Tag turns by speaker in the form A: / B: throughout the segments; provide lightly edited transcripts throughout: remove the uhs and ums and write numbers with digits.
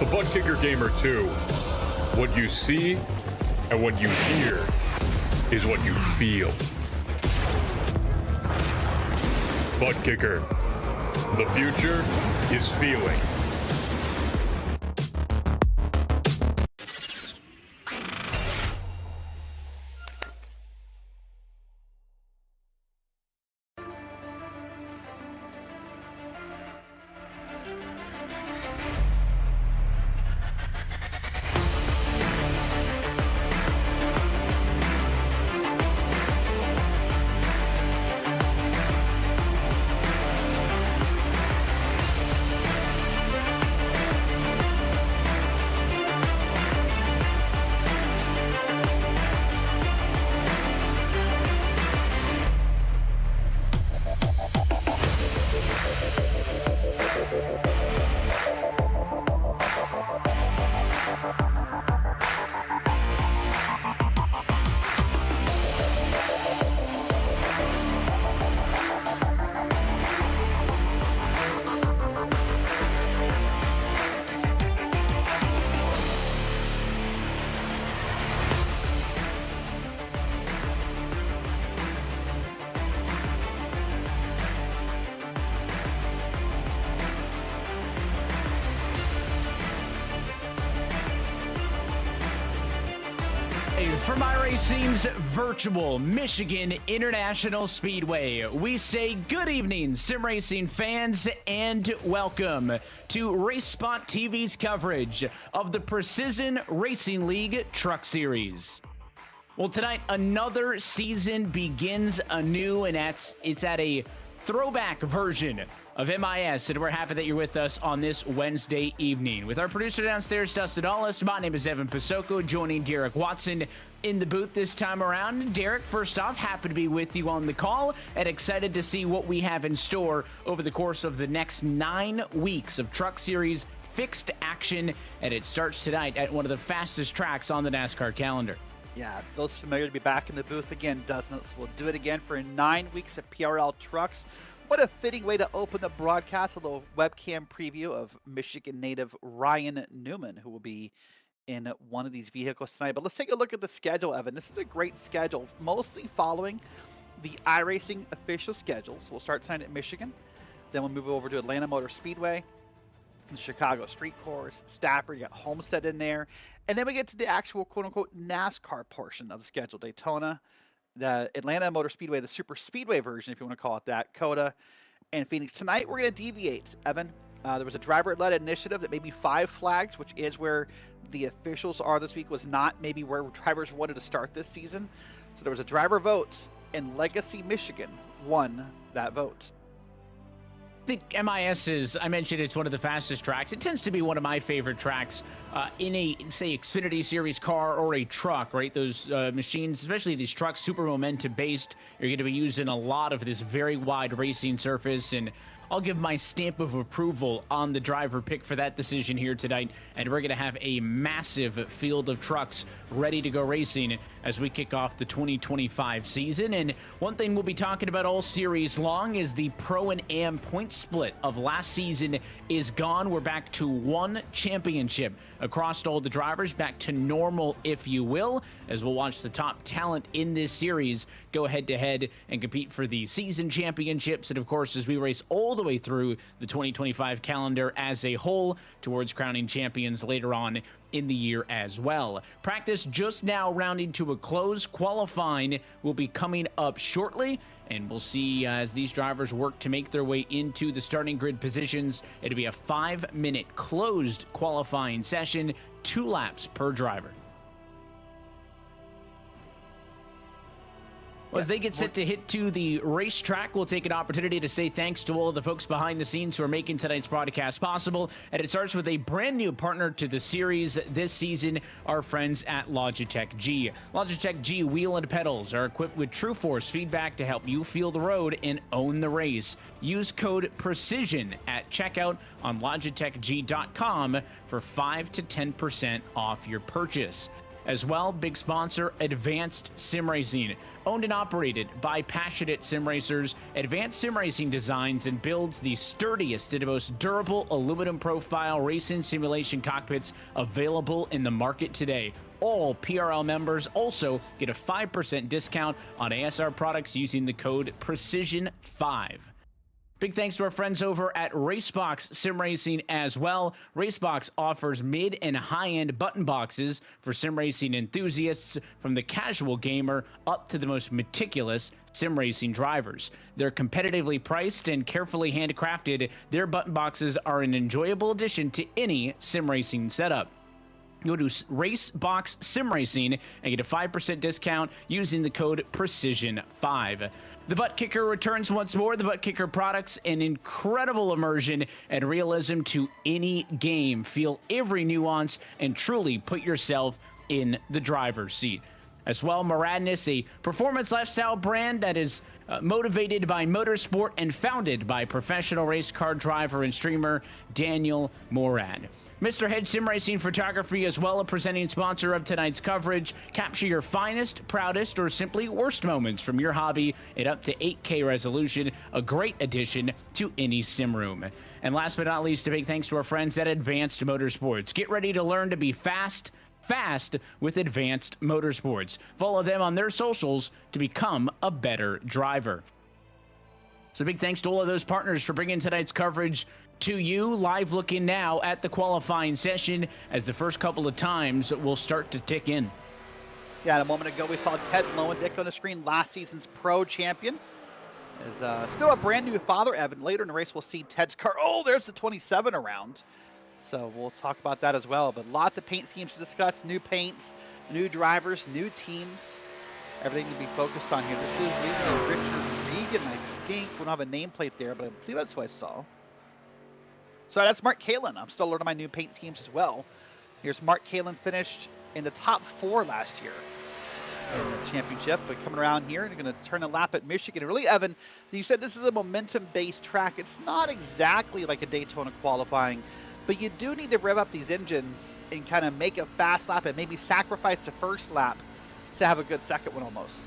A: The Butt Kicker Gamer 2. What you see and what you hear is what you feel. Butt Kicker. The future is feeling.
B: From iRacing's virtual Michigan International Speedway, we say good evening, sim racing fans, and welcome to RaceSpotTV's coverage of the Precision Racing League Truck Series. Well, tonight, another season begins anew, and it's at a throwback version of MIS, and we're happy that you're with us on this Wednesday evening. With our producer downstairs, Dustin Allis, my name is Evan Pasoko, joining Derek Watson in the booth this time around. Derek, first off, happy to be with you on the call and excited to see what we have in store over the course of the next 9 weeks of Truck Series Fixed action, and it starts tonight at one of the fastest tracks on the NASCAR calendar.
C: Yeah, it feels familiar to be back in the booth again, doesn't it? So we'll do it again for 9 weeks at PRL Trucks. What a fitting way to open the broadcast, a little webcam preview of Michigan native Ryan Newman, who will be in one of these vehicles tonight. But let's take a look at the schedule, Evan. This is a great schedule, mostly following the iRacing official schedule. So we'll start tonight at Michigan. Then we'll move over to Atlanta Motor Speedway, the Chicago Street Course, Stafford, you got Homestead in there. And then we get to the actual quote-unquote NASCAR portion of the schedule. Daytona, the Atlanta Motor Speedway, the Super Speedway version, if you want to call it that, COTA, and Phoenix. Tonight, we're going to deviate, Evan. There was a driver-led initiative that maybe 5 flags, which is where the officials are this week, was not maybe where drivers wanted to start this season. So there was a driver vote, and Legacy, Michigan won that vote.
B: I think MIS is, I mentioned it's one of the fastest tracks. It tends to be one of my favorite tracks in a, say, Xfinity Series car or a truck, right? Those machines, especially these trucks, super momentum based. You're going to be using a lot of this very wide racing surface, and I'll give my stamp of approval on the driver pick for that decision here tonight. And we're going to have a massive field of trucks ready to go racing as we kick off the 2025 season. And one thing we'll be talking about all series long is the Pro and Am point split of last season is gone. We're back to 1 championship across all the drivers, back to normal, if you will, as we'll watch the top talent in this series go head-to-head and compete for the season championships. And, of course, as we race all the way through the 2025 calendar as a whole towards crowning champions later on in the year as well. Practice just now rounding to a close. Qualifying will be coming up shortly, and we'll see as these drivers work to make their way into the starting grid positions. It'll be a 5-minute closed qualifying session, 2 laps per driver. Well, as they get set to hit to the racetrack, we'll take an opportunity to say thanks to all of the folks behind the scenes who are making tonight's broadcast possible. And it starts with a brand new partner to the series this season, our friends at Logitech G. Logitech G wheel and pedals are equipped with True Force feedback to help you feel the road and own the race. Use code PRECISION at checkout on logitechg.com for 5 to 10% off your purchase. As well, big sponsor, Advanced Sim Racing. Owned and operated by passionate sim racers, Advanced Sim Racing designs and builds the sturdiest and most durable aluminum profile racing simulation cockpits available in the market today. All PRL members also get a 5% discount on ASR products using the code PRECISION5. Big thanks to our friends over at Racebox Sim Racing as well. Racebox offers mid and high-end button boxes for sim racing enthusiasts, from the casual gamer up to the most meticulous sim racing drivers. They're competitively priced and carefully handcrafted. Their button boxes are an enjoyable addition to any sim racing setup. Go to Racebox Sim Racing and get a 5% discount using the code PRECISION5. The Butt Kicker returns once more. The Butt Kicker products an incredible immersion and realism to any game. Feel every nuance and truly put yourself in the driver's seat. As well, Moradness, a performance lifestyle brand that is motivated by motorsport and founded by professional race car driver and streamer Daniel Morad. Mr. Head Sim Racing Photography as well, a presenting sponsor of tonight's coverage. Capture your finest, proudest, or simply worst moments from your hobby at up to 8K resolution, a great addition to any sim room. And last but not least, a big thanks to our friends at Advanced Motorsports. Get ready to learn to be fast with Advanced Motorsports. Follow them on their socials to become a better driver. So big thanks to all of those partners for bringing tonight's coverage to you. Live looking now at the qualifying session as the first couple of times will start to tick in.
C: Yeah, a moment ago we saw Ted Lowendick on the screen, last season's pro champion. Is still a brand new father, Evan. Later in the race we'll see Ted's car. Oh, there's the 27 around. So we'll talk about that as well. But lots of paint schemes to discuss, new paints, new drivers, new teams. Everything to be focused on here. This is Richard Regan, I think. We don't have a nameplate there, but I believe that's who I saw. So that's Mark Kalin. I'm still learning my new paint schemes as well. Here's Mark Kalin, finished in the top 4 last year in the championship, but coming around here and going to turn a lap at Michigan. And really, Evan, you said this is a momentum-based track. It's not exactly like a Daytona qualifying, but you do need to rev up these engines and kind of make a fast lap and maybe sacrifice the first lap to have a good second one almost.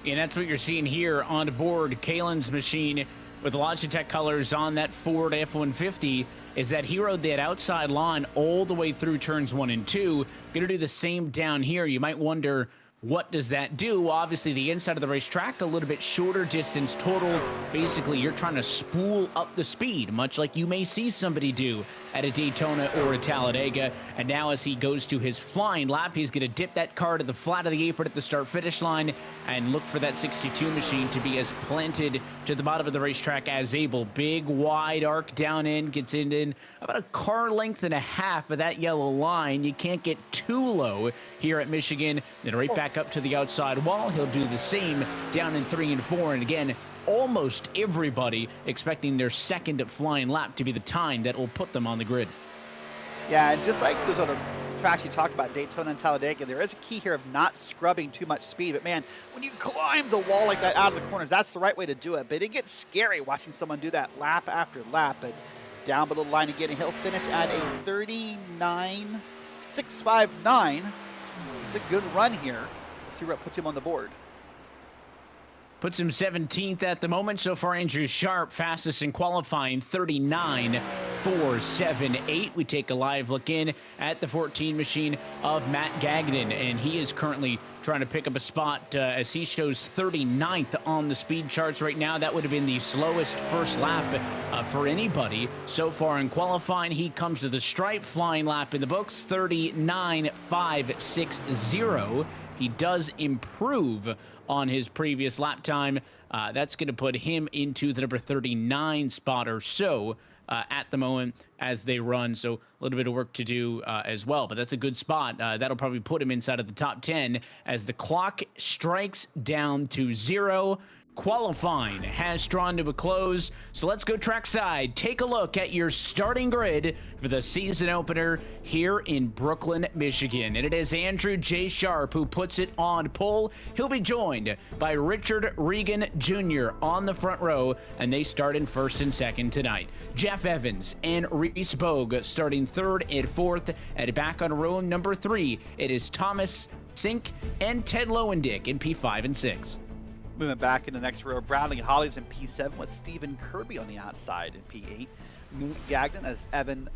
B: And that's what you're seeing here on board Kalin's machine with the Logitech colors on that Ford F-150, is that he rode that outside line all the way through turns 1 and 2. Gonna do the same down here. You might wonder, what does that do? Well, obviously, the inside of the racetrack, a little bit shorter distance total. Basically, you're trying to spool up the speed, much like you may see somebody do at a Daytona or a Talladega. And now as he goes to his flying lap, he's going to dip that car to the flat of the apron at the start-finish line and look for that 62 machine to be as planted to the bottom of the racetrack as able. Big, wide arc down in, gets in about a car length and a half of that yellow line. You can't get too low here at Michigan. Then right back up to the outside wall. He'll do the same down in 3 and 4. And again, almost everybody expecting their second flying lap to be the time that will put them on the grid.
C: Yeah, and just like those other tracks you talked about, Daytona and Talladega, there is a key here of not scrubbing too much speed. But man, when you climb the wall like that out of the corners, that's the right way to do it. But it gets scary watching someone do that lap after lap. But down below the line again, and he'll finish at a 39.659. It's a good run here. Let's see what puts him on the board.
B: Puts him 17th at the moment. So far, Andrew Sharp, fastest in qualifying, 39.478. We take a live look in at the 14 machine of Matt Gagnon, and he is currently trying to pick up a spot as he shows 39th on the speed charts right now. That would have been the slowest first lap for anybody so far in qualifying. He comes to the stripe, flying lap in the books, 39.560. He does improve on his previous lap time. That's going to put him into the number 39 spot or so at the moment as they run. So a little bit of work to do as well, but that's a good spot. That'll probably put him inside of the top 10 as the clock strikes down to 0. Qualifying has drawn to a close, so let's go trackside. Take a look at your starting grid for the season opener here in Brooklyn, Michigan. And it is Andrew J. Sharp who puts it on pole. He'll be joined by Richard Regan Jr. on the front row, and they start in first and second tonight. Jeff Evans and Reese Bogue starting third and fourth. And back on row number 3, it is Thomas Sink and Ted Lowendick in P5 and 6.
C: Moving back in the next row, Bradley Holly's in P7 with Stephen Kirby on the outside in P8. Moon Gagnon, as Evan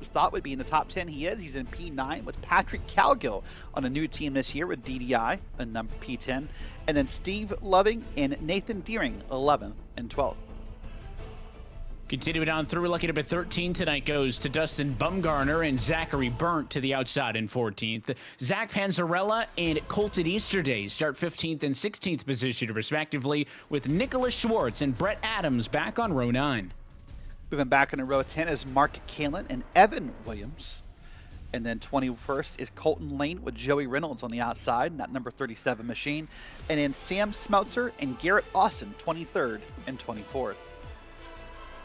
C: thought would be in the top 10, he is. He's in P9 with Patrick Calgill on a new team this year with DDI in number P10. And then Steve Loving and Nathan Deering, 11th and 12th.
B: Continuing on through, lucky number 13 tonight goes to Dustin Bumgarner and Zachary Burnt to the outside in 14th. Zach Panzarella and Colton Easterday start 15th and 16th position respectively, with Nicholas Schwartz and Brett Adams back on row 9.
C: Moving back into row 10 is Mark Kalin and Evan Williams. And then 21st is Colton Lane with Joey Reynolds on the outside in that number 37 machine. And then Sam Smeltzer and Garrett Austin, 23rd and 24th.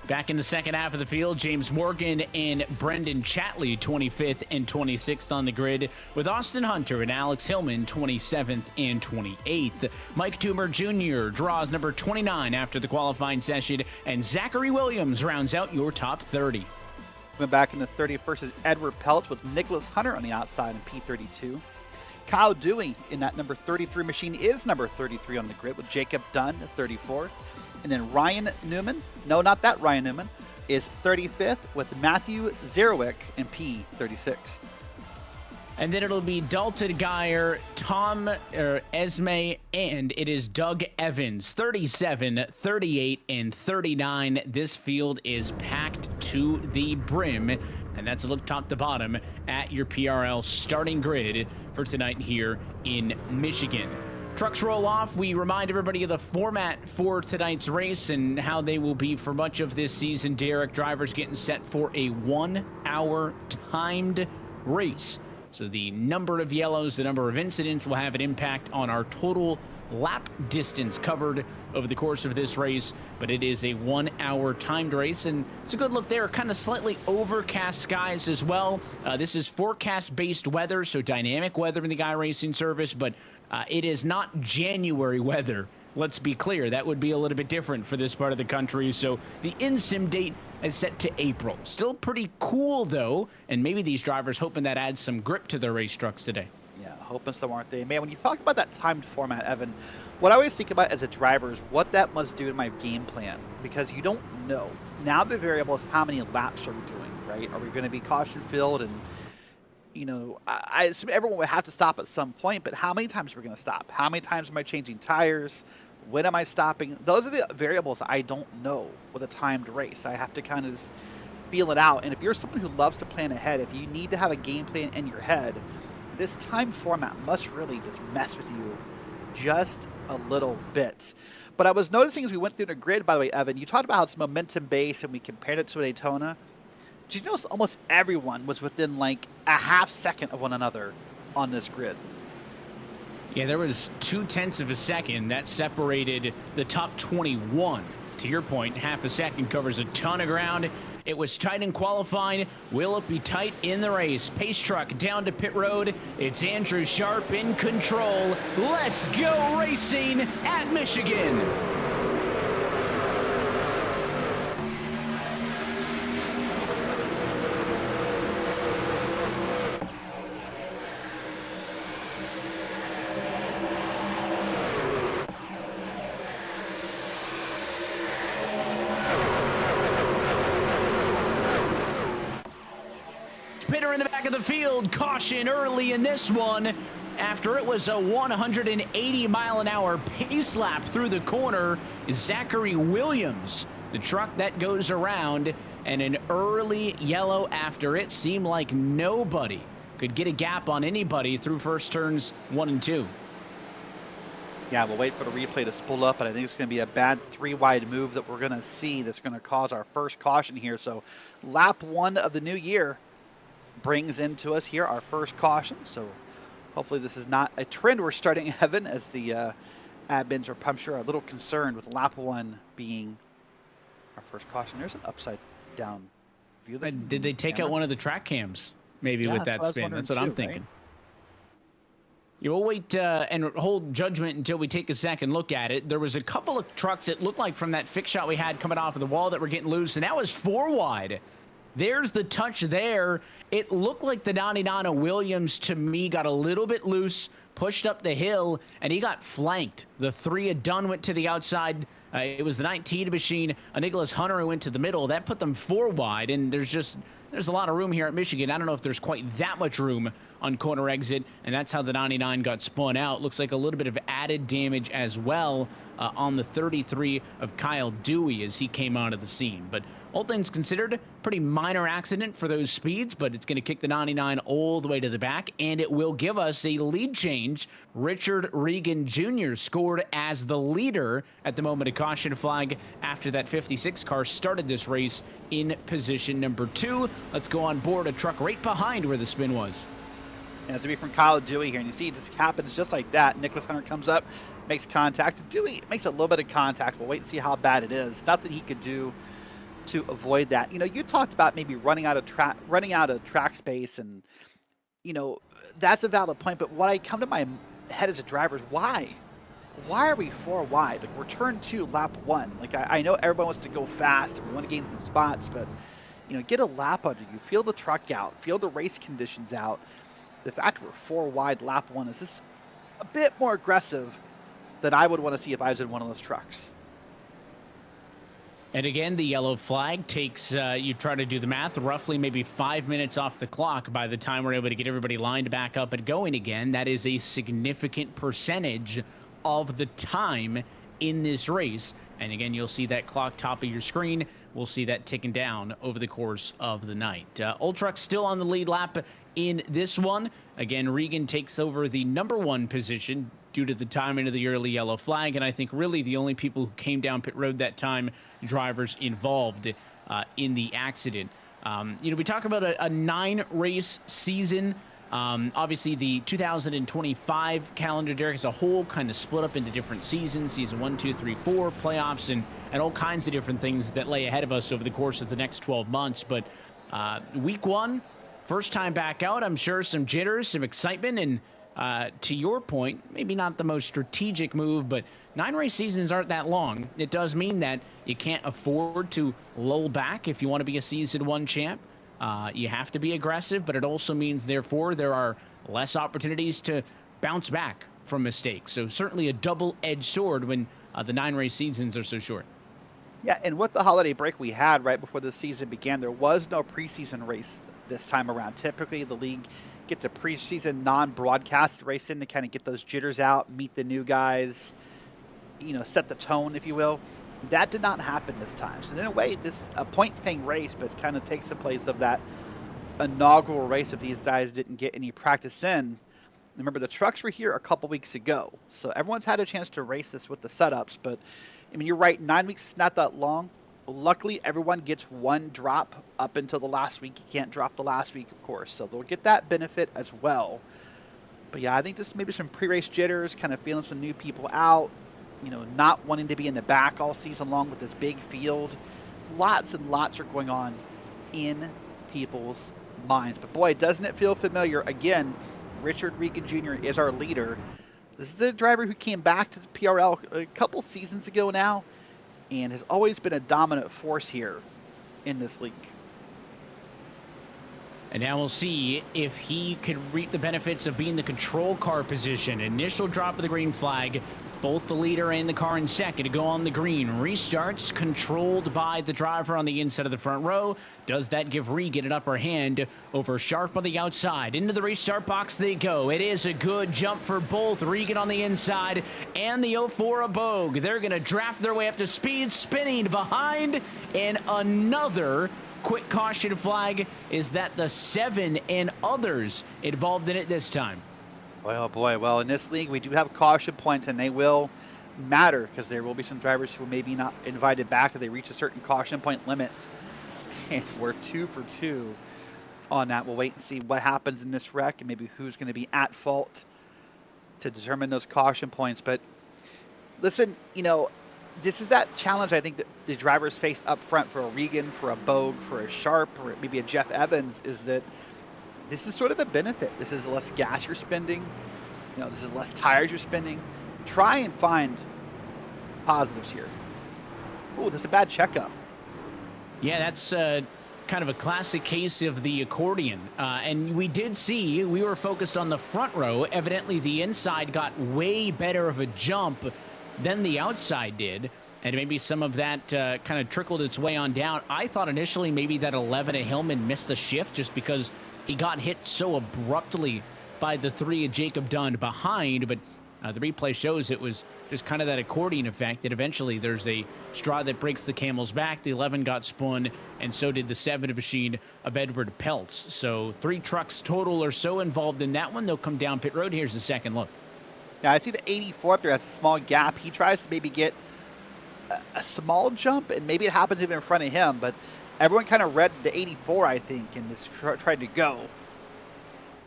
B: Back in the second half of the field, James Morgan and Brendan Chatley, 25th and 26th on the grid, with Austin Hunter and Alex Hillman, 27th and 28th. Mike Toomer Jr. draws number 29 after the qualifying session, and Zachary Williams rounds out your top 30.
C: Moving back in the 31st is Edward Peltz with Nicholas Hunter on the outside in P32. Kyle Dewey in that number 33 machine is number 33 on the grid with Jacob Dunn at 34th. And then Ryan Newman, no, not that Ryan Newman, is 35th with Matthew Zerowick in P36.
B: And then it'll be Dalton Geyer, Tom Esme, and it is Doug Evans, 37, 38, and 39. This field is packed to the brim. And that's a look top to bottom at your PRL starting grid for tonight here in Michigan. Trucks roll off. We remind everybody of the format for tonight's race and how they will be for much of this season. Derek, drivers getting set for a 1-hour timed race. So the number of yellows, the number of incidents will have an impact on our total lap distance covered over the course of this race, but it is a 1-hour timed race, and it's a good look there. Kind of slightly overcast skies as well. This is forecast-based weather, so dynamic weather in the iRacing service, but it is not January weather. Let's be clear, that would be a little bit different for this part of the country. So the in-sim date is set to April. Still pretty cool, though, and maybe these drivers hoping that adds some grip to their race trucks today.
C: Yeah, hoping so, aren't they? Man, when you talk about that timed format, Evan, what I always think about as a driver is what that must do to my game plan, because you don't know. Now the variable is how many laps are we doing, right? Are we going to be caution-filled? And, you know, I assume everyone would have to stop at some point, but how many times are we going to stop? How many times am I changing tires? When am I stopping? Those are the variables I don't know with a timed race. I have to kind of just feel it out. And if you're someone who loves to plan ahead, if you need to have a game plan in your head, this time format must really just mess with you just a little bit. But I was noticing as we went through the grid, by the way, Evan, you talked about how it's momentum based and we compared it to a Daytona. Did you notice almost everyone was within like a half second of one another on this grid?
B: Yeah, there was 0.2 of a second that separated the top 21. To your point, half a second covers a ton of ground. It was tight in qualifying. Will it be tight in the race? Pace truck down to pit road. It's Andrew Sharp in control. Let's go racing at Michigan. Pitter in the back of the field. Caution early in this one after it was a 180-mile-an-hour pace lap through the corner. Is Zachary Williams, the truck that goes around, and an early yellow after it. Seemed like nobody could get a gap on anybody through first turns 1 and 2.
C: Yeah, we'll wait for the replay to spool up, but I think it's going to be a bad 3-wide move that we're going to see that's going to cause our first caution here. So lap 1 of the new year brings into us here our first caution. So hopefully this is not a trend we're starting, Evan, as the admins are, I'm sure, a little concerned with lap 1 being our first caution. There's an upside down view.
B: Did they take out one of the track cams maybe
C: Yeah,
B: with
C: that's
B: that
C: what I was
B: spin?
C: wondering
B: That's what I'm
C: too,
B: thinking.
C: right?
B: You will wait and hold judgment until we take a second look at it. There was a couple of trucks, it looked like, from that fix shot we had coming off of the wall that were getting loose, and that was 4 wide. There's the touch there. It looked like the 99 of Williams, to me, got a little bit loose, pushed up the hill, and he got flanked. The 3 of Dunn went to the outside. It was the 19 machine, a Nicholas Hunter who went to the middle. That put them 4 wide, and there's a lot of room here at Michigan. I don't know if there's quite that much room on corner exit, and that's how the 99 got spun out. Looks like a little bit of added damage as well on the 33 of Kyle Dewey as he came out of the scene. But all things considered, pretty minor accident for those speeds, but it's going to kick the 99 all the way to the back, and it will give us a lead change. Richard Regan Jr. scored as the leader at the moment of caution flag after that 56 car started this race in position number 2. Let's go on board a truck right behind where the spin was.
C: And it's going to be from Kyle Dewey here, and you see this happens just like that. Nicholas Hunter comes up, makes contact. Dewey makes a little bit of contact. We'll wait and see how bad it is. Nothing he could do to avoid that. You know, you talked about maybe running out of track space, and you know that's a valid point. But what I come to my head as a driver is why are we 4 wide? Like, we're turn 2, lap 1. Like, I know everyone wants to go fast and we want to gain some spots, but you know, get a lap under you, feel the truck out, feel the race conditions out. The fact we're 4 wide lap 1 is just a bit more aggressive than I would want to see if I was in one of those trucks.
B: And again, the yellow flag takes, you try to do the math, roughly maybe 5 minutes off the clock by the time we're able to get everybody lined back up and going again. That is a significant percentage of the time in this race. And again, you'll see that clock top of your screen. We'll see that ticking down over the course of the night. Old Truck still on the lead lap in this one. Again, Regan takes over the number 1 position due to the timing of the early yellow flag. And I think really the only people who came down pit road that time, drivers involved in the accident. You know, we talk about a 9-race season. Obviously, the 2025 calendar, Derek, as a whole, kind of split up into different seasons, season 1, 2, 3, 4, playoffs, and all kinds of different things that lay ahead of us over the course of the next 12 months. But week 1, first time back out, I'm sure some jitters, some excitement, and to your point, maybe not the most strategic move, but 9-race seasons aren't that long. It does mean that you can't afford to lull back if you want to be a season 1 champ. You have to be aggressive, but it also means, therefore, there are less opportunities to bounce back from mistakes. So certainly a double-edged sword when the 9-race seasons are so short.
C: Yeah, and with the holiday break we had right before the season began, there was no preseason race this time around. Typically, the league gets a preseason non-broadcast race in to kind of get those jitters out, meet the new guys, you know, set the tone, if you will. That did not happen this time. So in a way, this a points-paying race, but kind of takes the place of that inaugural race if these guys didn't get any practice in. Remember, the trucks were here a couple weeks ago, so everyone's had a chance to race this with the setups. But I mean, you're right, 9 weeks is not that long. Luckily, everyone gets 1 drop up until the last week. You can't drop the last week, of course, so they'll get that benefit as well. But yeah, I think just maybe some pre-race jitters, kind of feeling some new people out. You know, not wanting to be in the back all season long with this big field. Lots and lots are going on in people's minds. But boy, doesn't it feel familiar? Again, Richard Regan Jr. is our leader. This is a driver who came back to the PRL a couple seasons ago now and has always been a dominant force here in this league.
B: And now we'll see if he can reap the benefits of being the control car position. Initial drop of the green flag. Both the leader and the car in second to go on the green. Restarts controlled by the driver on the inside of the front row. Does that give Regan an upper hand over Sharp on the outside? Into the restart box they go. It is a good jump for both. Regan on the inside and the 04 of Bogue. They're going to draft their way up to speed, spinning behind, and another quick caution flag. Is that the 7 and others involved in it this time?
C: Well, boy, well, in this league, we do have caution points, and they will matter because there will be some drivers who may be not invited back if they reach a certain caution point limit. And we're 2 for 2 on that. We'll wait and see what happens in this wreck and maybe who's going to be at fault to determine those caution points. But Listen, this is that challenge I think that the drivers face up front for a Regan, for a Bogue, for a Sharp, or maybe a Jeff Evans, is that this is sort of a benefit. This is less gas you're spending. This is less tires you're spending. Try and find positives here. Oh, that's a bad checkup.
B: Yeah, that's kind of a classic case of the accordion. And we did see, we were focused on the front row. Evidently, the inside got way better of a jump than the outside did. And maybe some of that kind of trickled its way on down. I thought initially maybe that 11 of Hillman missed the shift just because he got hit so abruptly by the 3 of Jacob Dunn behind. But the replay shows it was just kind of that accordion effect that eventually there's a straw that breaks the camel's back. The 11 got spun, and so did the 7 machine of Edward Peltz. So 3 trucks total or so involved in that one. They'll come down pit road. Here's the second look.
C: Yeah, I see the 84 up there has a small gap. He tries to maybe get a small jump, and maybe it happens even in front of him, but everyone kind of read the 84, I think, and just tried to go.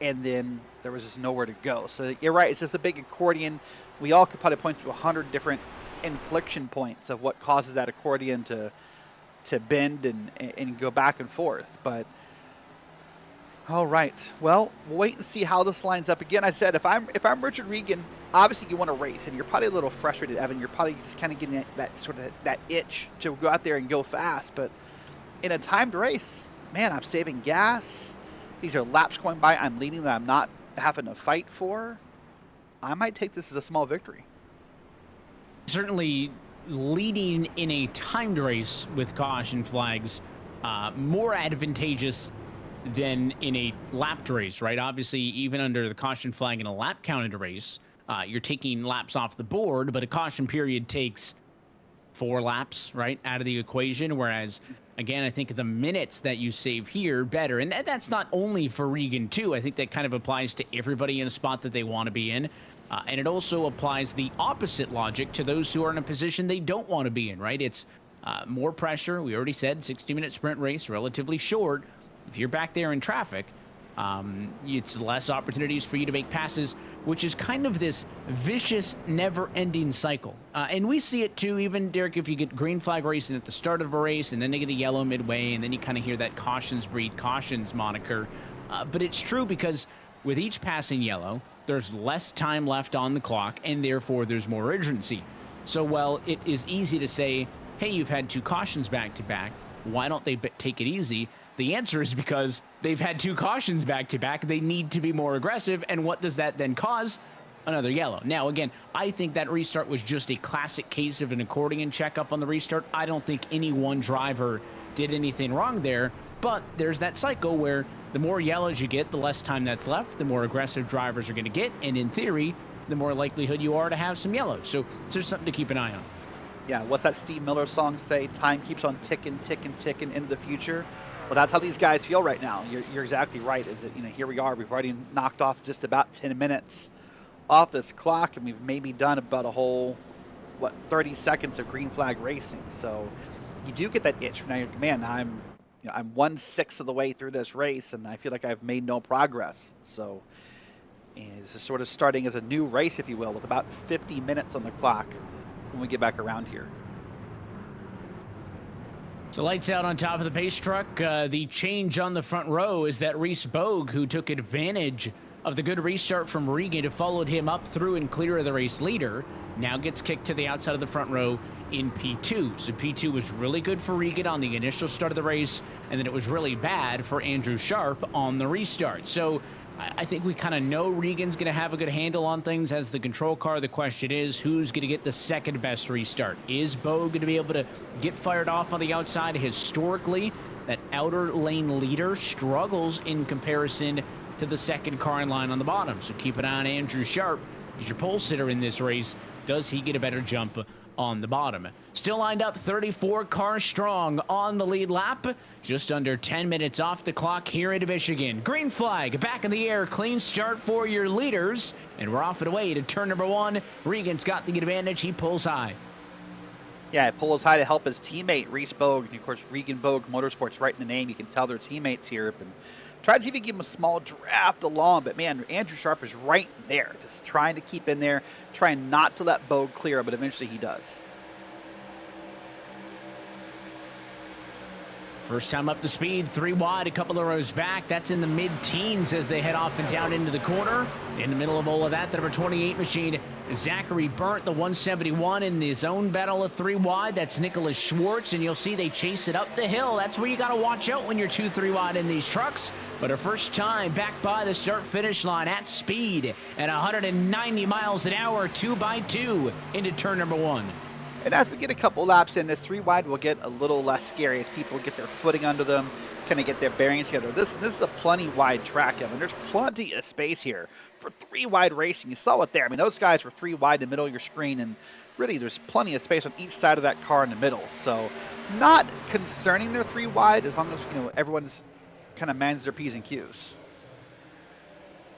C: And then there was just nowhere to go. So you're right, it's just a big accordion. We all could probably point to 100 different inflection points of what causes that accordion to bend and go back and forth. But all right, well, we'll wait and see how this lines up. Again, I said if I'm Richard Regan, obviously you want to race, and you're probably a little frustrated, Evan. You're probably just kind of getting that sort of that itch to go out there and go fast. But in a timed race, man, I'm saving gas. These are laps going by. I'm leading that I'm not having to fight for. I might take this as a small victory.
B: Certainly leading in a timed race with caution flags, more advantageous than in a lapped race, right? Obviously, even under the caution flag in a lap counted race, you're taking laps off the board, but a caution period takes 4 laps, right, out of the equation, whereas again, I think the minutes that you save here better. And that's not only for Regan, too. I think that kind of applies to everybody in a spot that they want to be in. And it also applies the opposite logic to those who are in a position they don't want to be in, right? It's more pressure. We already said 60-minute sprint race, relatively short. If you're back there in traffic, it's less opportunities for you to make passes, which is kind of this vicious, never-ending cycle. And we see it too, even, Derek, if you get green flag racing at the start of a race, and then they get a yellow midway, and then you kind of hear that cautions breed cautions moniker. But it's true because with each passing yellow, there's less time left on the clock, and therefore there's more urgency. So while it is easy to say, hey, you've had 2 cautions back-to-back, why don't they take it easy? The answer is because they've had 2 cautions back-to-back. They need to be more aggressive. And what does that then cause? Another yellow. Now, again, I think that restart was just a classic case of an accordion checkup on the restart. I don't think any one driver did anything wrong there. But there's that cycle where the more yellows you get, the less time that's left, the more aggressive drivers are going to get. And in theory, the more likelihood you are to have some yellows. So it's just something to keep an eye on.
C: Yeah, what's that Steve Miller song say? Time keeps on ticking, ticking, ticking into the future. Well, that's how these guys feel right now. You're exactly right. Is that, here we are. We've already knocked off just about 10 minutes off this clock, and we've maybe done about a whole, 30 seconds of green flag racing. So you do get that itch. Now, man, I'm 1/6 of the way through this race, and I feel like I've made no progress. So this is sort of starting as a new race, if you will, with about 50 minutes on the clock when we get back around here.
B: So lights out on top of the pace truck. The change on the front row is that Reese Bogue, who took advantage of the good restart from Regan, who followed him up through and clear of the race leader, now gets kicked to the outside of the front row in P2. So P2 was really good for Regan on the initial start of the race, and then it was really bad for Andrew Sharp on the restart. So I think we kind of know Regan's going to have a good handle on things as the control car. The question is, who's going to get the second best restart? Is Bo going to be able to get fired off on the outside? Historically, that outer lane leader struggles in comparison to the second car in line on the bottom. So keep an eye on Andrew Sharp. He's your pole sitter in this race. Does he get a better jump on the bottom? Still lined up 34 cars strong on the lead lap. Just under 10 minutes off the clock here in Michigan. Green flag back in the air. Clean start for your leaders. And we're off and away to turn number 1. Regan's got the advantage. He pulls high.
C: Yeah, he pulls high to help his teammate, Reese Bogue. And of course, Regan Bogue Motorsports right in the name. You can tell they're teammates here. And Tried to even give him a small draft along, but man, Andrew Sharp is right there, just trying to keep in there, trying not to let Bogue clear, but eventually he does.
B: First time up the speed, 3 wide, a couple of rows back. That's in the mid-teens as they head off and down into the corner. In the middle of all of that, the number 28 machine, Zachary Burnt, the 171 in his own battle of 3 wide. That's Nicholas Schwartz, and you'll see they chase it up the hill. That's where you got to watch out when you're 2-3 wide in these trucks. But a first time back by the start-finish line at speed at 190 miles an hour, 2x2 into turn number 1.
C: And as we get a couple laps in, this 3 wide will get a little less scary as people get their footing under them, kind of get their bearings together. This is a plenty wide track, Evan. There's plenty of space here for 3 wide racing. You saw it there. I mean, those guys were 3 wide in the middle of your screen, and really there's plenty of space on each side of that car in the middle. So not concerning they're 3 wide as long as, you know, everyone's kind of manages their P's and Q's.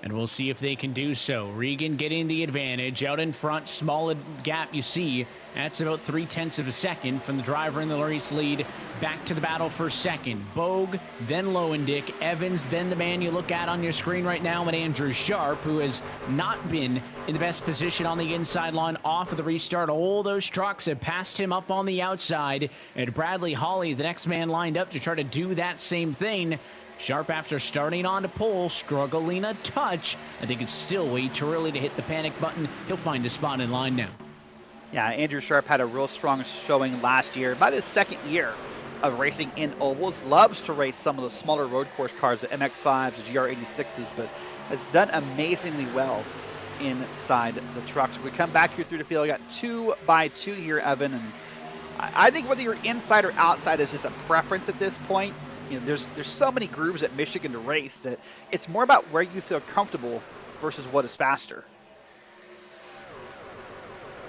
B: And we'll see if they can do so. Regan getting the advantage out in front. Small gap you see. That's about 0.3 of a second from the driver in the race lead. Back to the battle for second. Bogue, then Lowendick, Evans, then the man you look at on your screen right now, and Andrew Sharp, who has not been in the best position on the inside line off of the restart. All those trucks have passed him up on the outside. And Bradley Hawley, the next man lined up to try to do that same thing. Sharp, after starting on to pole, struggling a touch. I think it's still way too early to hit the panic button. He'll find a spot in line now.
C: Yeah, Andrew Sharp had a real strong showing last year. About his second year of racing in ovals. Loves to race some of the smaller road course cars, the MX-5s, the GR86s, but has done amazingly well inside the trucks. We come back here through the field. We got 2x2 here, Evan, and I think whether you're inside or outside is just a preference at this point. You know, there's so many grooves at Michigan to race that it's more about where you feel comfortable versus what is faster.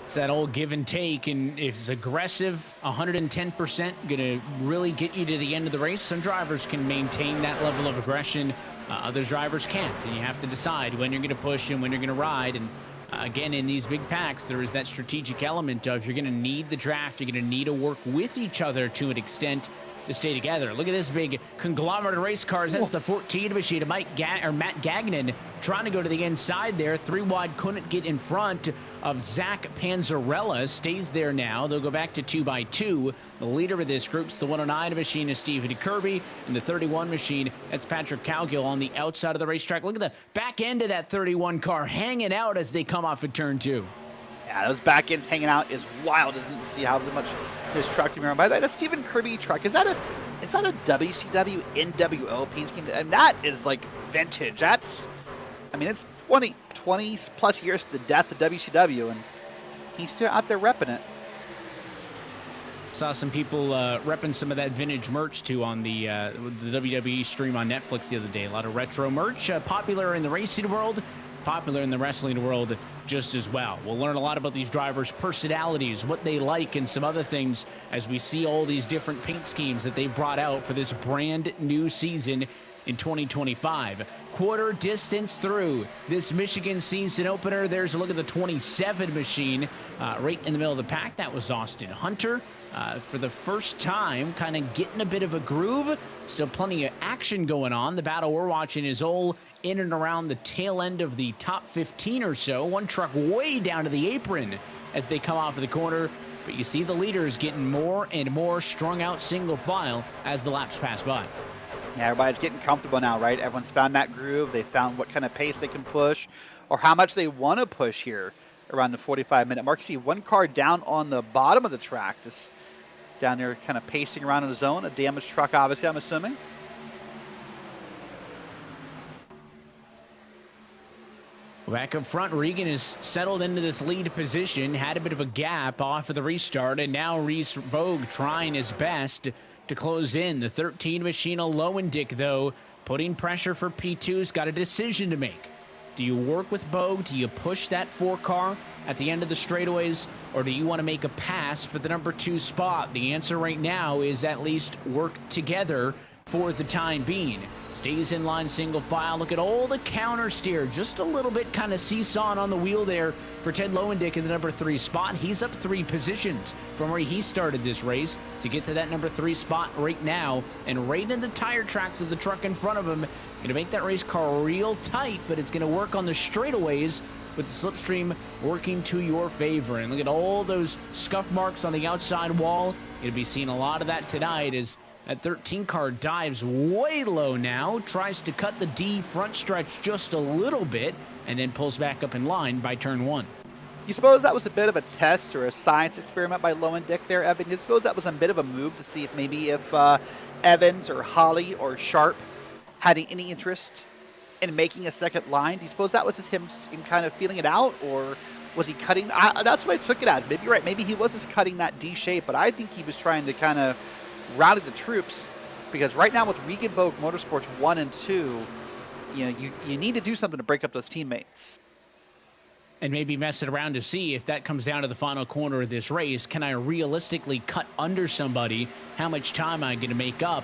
B: It's that old give and take, and if it's aggressive, 110% going to really get you to the end of the race. Some drivers can maintain that level of aggression. Other drivers can't, and you have to decide when you're going to push and when you're going to ride. And again, in these big packs, there is that strategic element of you're going to need the draft. You're going to need to work with each other to an extent to stay together. Look at this big conglomerate of race cars. That's the 14 machine of Matt Gagnon trying to go to the inside there. 3 wide, couldn't get in front of Zach Panzarella. Stays there now. They'll go back to 2x2. The leader of this group's the 109 machine is Stephen Kirby, and the 31 machine, that's Patrick Cowgill on the outside of the racetrack. Look at the back end of that 31 car hanging out as they come off of turn 2.
C: Yeah, those back ends hanging out is wild, isn't it, to see how much this truck can be run by. That Stephen Kirby truck, is that a WCW NWO paint scheme? And that is like vintage. That's, I mean, it's 20 plus years to the death of WCW, and he's still out there repping it.
B: Saw some people repping some of that vintage merch too on the WWE stream on Netflix the other day. A lot of retro merch, popular in the racing world, popular in the wrestling world just as well. We'll learn a lot about these drivers' personalities, what they like, and some other things as we see all these different paint schemes that they've brought out for this brand new season in 2025. Quarter distance through this Michigan season opener. There's a look at the 27 machine right in the middle of the pack. That was Austin Hunter. For the first time, kind of getting a bit of a groove. Still plenty of action going on. The battle we're watching is all in and around the tail end of the top 15 or so. One truck way down to the apron as they come off of the corner. But you see the leaders getting more and more strung out single file as the laps pass by.
C: Yeah, everybody's getting comfortable now, right? Everyone's found that groove. They found what kind of pace they can push or how much they want to push here around the 45-minute mark. You see one car down on the bottom of the track, just down there kind of pacing around in the zone. A damaged truck, obviously, I'm assuming.
B: Back up front, Regan is settled into this lead position, had a bit of a gap off of the restart, and now Reese Bogue trying his best to close in. The 13 machine of Lowendick, though, putting pressure for P2's got a decision to make. Do you work with Bogue? Do you push that 4 car at the end of the straightaways? Or do you want to make a pass for the number 2 spot? The answer right now is at least work together. for the time being. Stays in line single file. Look at all the counter steer. Just a little bit kind of seesawing on the wheel there for Ted Lowendick in the number 3 spot. He's up 3 positions from where he started this race to get to that number 3 spot right now. And right in the tire tracks of the truck in front of him. Going to make that race car real tight, but it's going to work on the straightaways with the slipstream working to your favor. And look at all those scuff marks on the outside wall. You'll be seeing a lot of that tonight as that 13 car dives way low now, tries to cut the D front stretch just a little bit, and then pulls back up in line by turn 1.
C: You suppose that was a bit of a test or a science experiment by Lowendick there, Evan? You suppose that was a bit of a move to see if maybe Evans or Holly or Sharp had any interest in making a second line? Do you suppose that was just him in kind of feeling it out, or was he cutting? That's what I took it as. Maybe you're right. Maybe he was just cutting that D shape, but I think he was trying to kind of rally the troops, because right now with Regenboog Motorsports 1 and 2, you need to do something to break up those teammates.
B: And maybe mess it around to see if that comes down to the final corner of this race. Can I realistically cut under somebody? How much time am I going to make up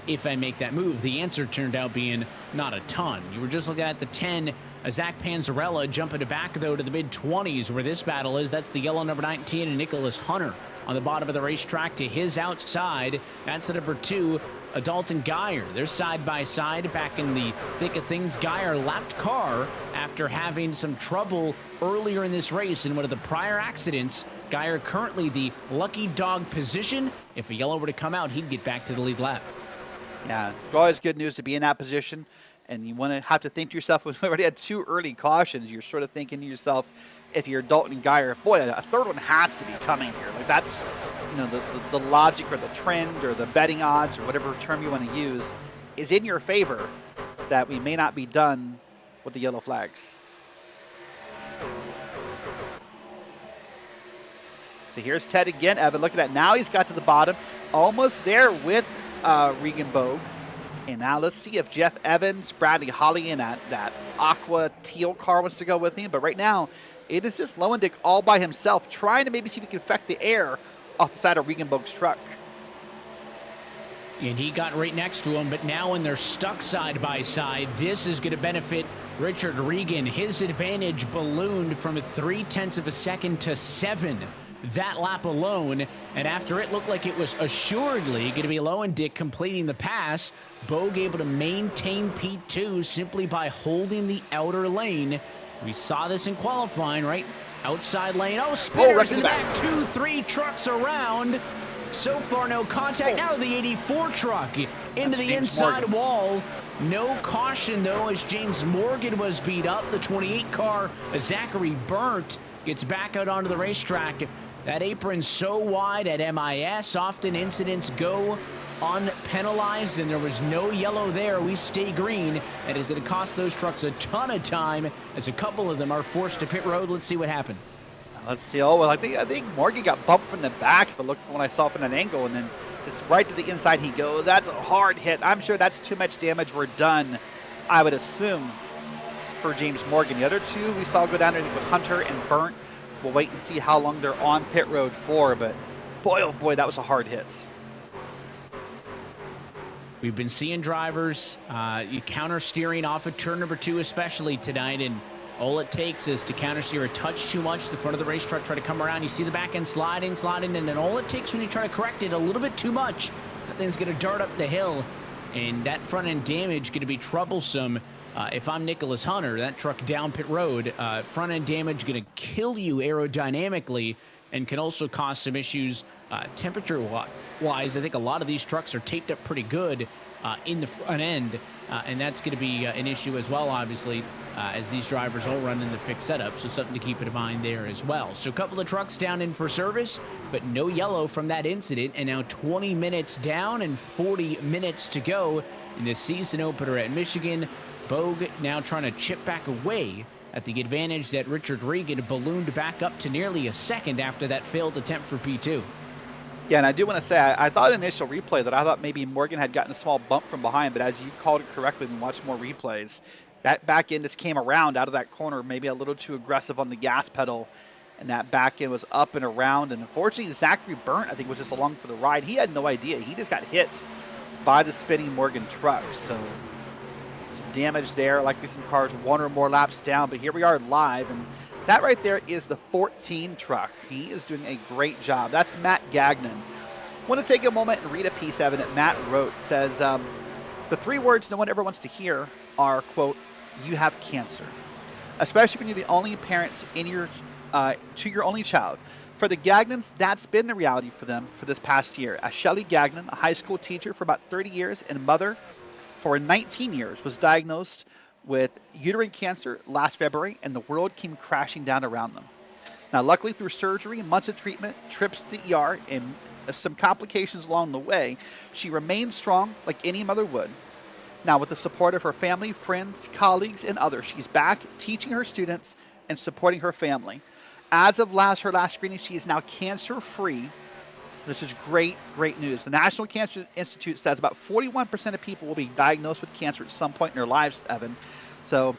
B: if I make that move? The answer turned out being not a ton. You were just looking at the 10, Zach Panzarella jumping it back, though, to the mid-20s where this battle is. That's the yellow number 19 and Nicholas Hunter on the bottom of the racetrack to his outside. That's the number 2, Dalton Geyer. They're side by side back in the thick of things. Geyer lapped car after having some trouble earlier in this race in one of the prior accidents. Geyer currently the lucky dog position. If a yellow were to come out, he'd get back to the lead lap.
C: Yeah, it's always good news to be in that position. And you want to have to think to yourself, when we already had 2 early cautions, you're sort of thinking to yourself, if you're Dalton Geyer, boy, a third one has to be coming here. Like that's, the logic or the trend or the betting odds or whatever term you want to use is in your favor that we may not be done with the yellow flags. So here's Ted again. Evan, look at that. Now he's got to the bottom, almost there with Regenboog. And now let's see if Jeff Evans, Bradley Holly, and that aqua teal car wants to go with him. But right now, it is just Lowendick all by himself, trying to maybe see if he can affect the air off the side of Regenboog's truck.
B: And he got right next to him, but now when they're stuck side by side, this is going to benefit Richard Regan. His advantage ballooned from 0.3 of a second to 7. That lap alone, and after it looked like it was assuredly going to be Lowendick completing the pass, Bogue able to maintain P2 simply by holding the outer lane. We saw this in qualifying, right? Outside lane. Oh, spinners in the back. 2-3 trucks around. So far, no contact. Now the 84 truck into the inside wall. No caution, though, as James Morgan was beat up. The 28 car, Zachary Burnt, gets back out onto the racetrack. That apron so wide at MIS. Often incidents go unpenalized, and there was no yellow there. We stay green. That is going to cost those trucks a ton of time as a couple of them are forced to pit road. Let's see what happened.
C: Let's see. Oh, well, I think Morgan got bumped from the back, but look when I saw from that angle, and then just right to the inside he goes. That's a hard hit. I'm sure that's too much damage. We're done, I would assume, for James Morgan. The other 2 we saw go down there with Hunter and Burnt. We'll wait and see how long they're on pit road for, but boy, oh boy, that was a hard hit.
B: We've been seeing drivers counter steering off of turn number 2, especially tonight, and all it takes is to counter steer a touch too much. The front of the race truck try to come around. You see the back end sliding, and then all it takes when you try to correct it a little bit too much, that thing's going to dart up the hill, and that front end damage going to be troublesome. If I'm Nicholas Hunter, that truck down pit road, front end damage going to kill you aerodynamically and can also cause some issues temperature-wise. I think a lot of these trucks are taped up pretty good in the front end, and that's going to be an issue as well, obviously, as these drivers all run in the fixed setup, so something to keep in mind there as well. So a couple of trucks down in for service, but no yellow from that incident, and now 20 minutes down and 40 minutes to go in the season opener at Michigan. Bogue now trying to chip back away at the advantage that Richard Regan ballooned back up to nearly a second after that failed attempt for P2.
C: Yeah, and I do want to say, I thought initial replay that I thought maybe Morgan had gotten a small bump from behind, but as you called it correctly and watched more replays, that back end just came around out of that corner, maybe a little too aggressive on the gas pedal, and that back end was up and around, and unfortunately Zachary Burnt, I think, was just along for the ride. He had no idea. He just got hit by the spinning Morgan truck. So some damage there, likely some cars 1 or more laps down, but here we are live, and that right there is the 14 truck. He is doing a great job. That's Matt Gagnon. I want to take a moment and read a piece, Evan, that Matt wrote. It says, the 3 words no one ever wants to hear are, quote, "You have cancer," especially when you're the only parent in your to your only child. For the Gagnons, that's been the reality for them for this past year. As Shelly Gagnon, a high school teacher for about 30 years and mother for 19 years, was diagnosed with uterine cancer last February, and the world came crashing down around them. Now, luckily, through surgery, months of treatment, trips to the ER, and some complications along the way, she remained strong like any mother would. Now, with the support of her family, friends, colleagues, and others, she's back teaching her students and supporting her family. As of her last screening, she is now cancer-free. This is great, great news. The National Cancer Institute says about 41% of people will be diagnosed with cancer at some point in their lives, Evan. So,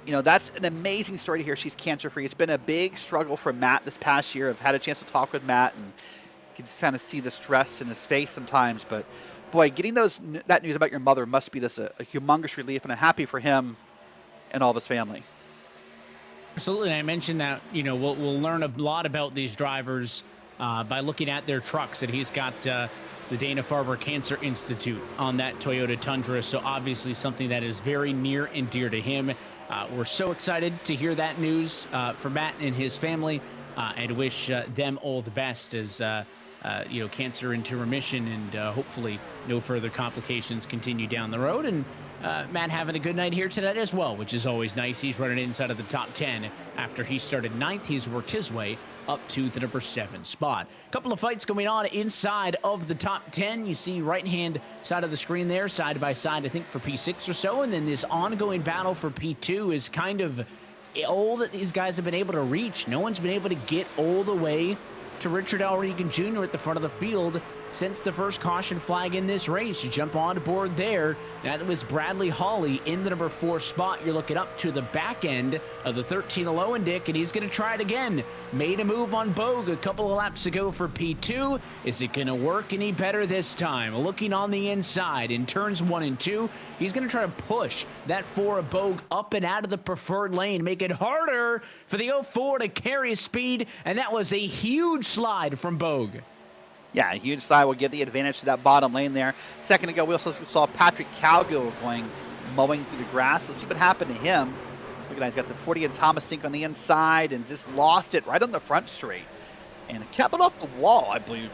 C: you know, that's an amazing story to hear. She's cancer-free. It's been a big struggle for Matt this past year. I've had a chance to talk with Matt, and you can just kind of see the stress in his face sometimes. But, boy, getting that news about your mother must be just a humongous relief, and I'm happy for him and all of his family.
B: Absolutely. And I mentioned that, you know, we'll learn a lot about these drivers by looking at their trucks. And he's got the Dana-Farber Cancer Institute on that Toyota Tundra. So obviously something that is very near and dear to him. We're so excited to hear that news for Matt and his family, and wish them all the best as, you know, cancer into remission, and hopefully no further complications continue down the road. And Matt having a good night here tonight as well, which is always nice. He's running inside of the top 10. After he started 9th, he's worked his way up to the number 7 spot. A couple of fights going on inside of the top 10. You see right-hand side of the screen there, side by side, I think, for P6 or so. And then this ongoing battle for P2 is kind of all that these guys have been able to reach. No one's been able to get all the way to Richard L. Regan Jr. at the front of the field since the first caution flag in this race. You jump on board there. That was Bradley Hawley in the number 4 spot. You're looking up to the back end of the 13 Lowendick, and he's going to try it again. Made a move on Bogue a couple of laps ago for P2. Is it going to work any better this time? Looking on the inside in turns 1 and 2, he's going to try to push that 4 of Bogue up and out of the preferred lane, make it harder for the 04 to carry speed, and that was a huge slide from Bogue.
C: Yeah, a huge slide will give the advantage to that bottom lane there. Second ago, we also saw Patrick Calgill mowing through the grass. Let's see what happened to him. Look at that, he's got the 40 and Thomas Sink on the inside and just lost it right on the front straight. And it kept it off the wall, I believe.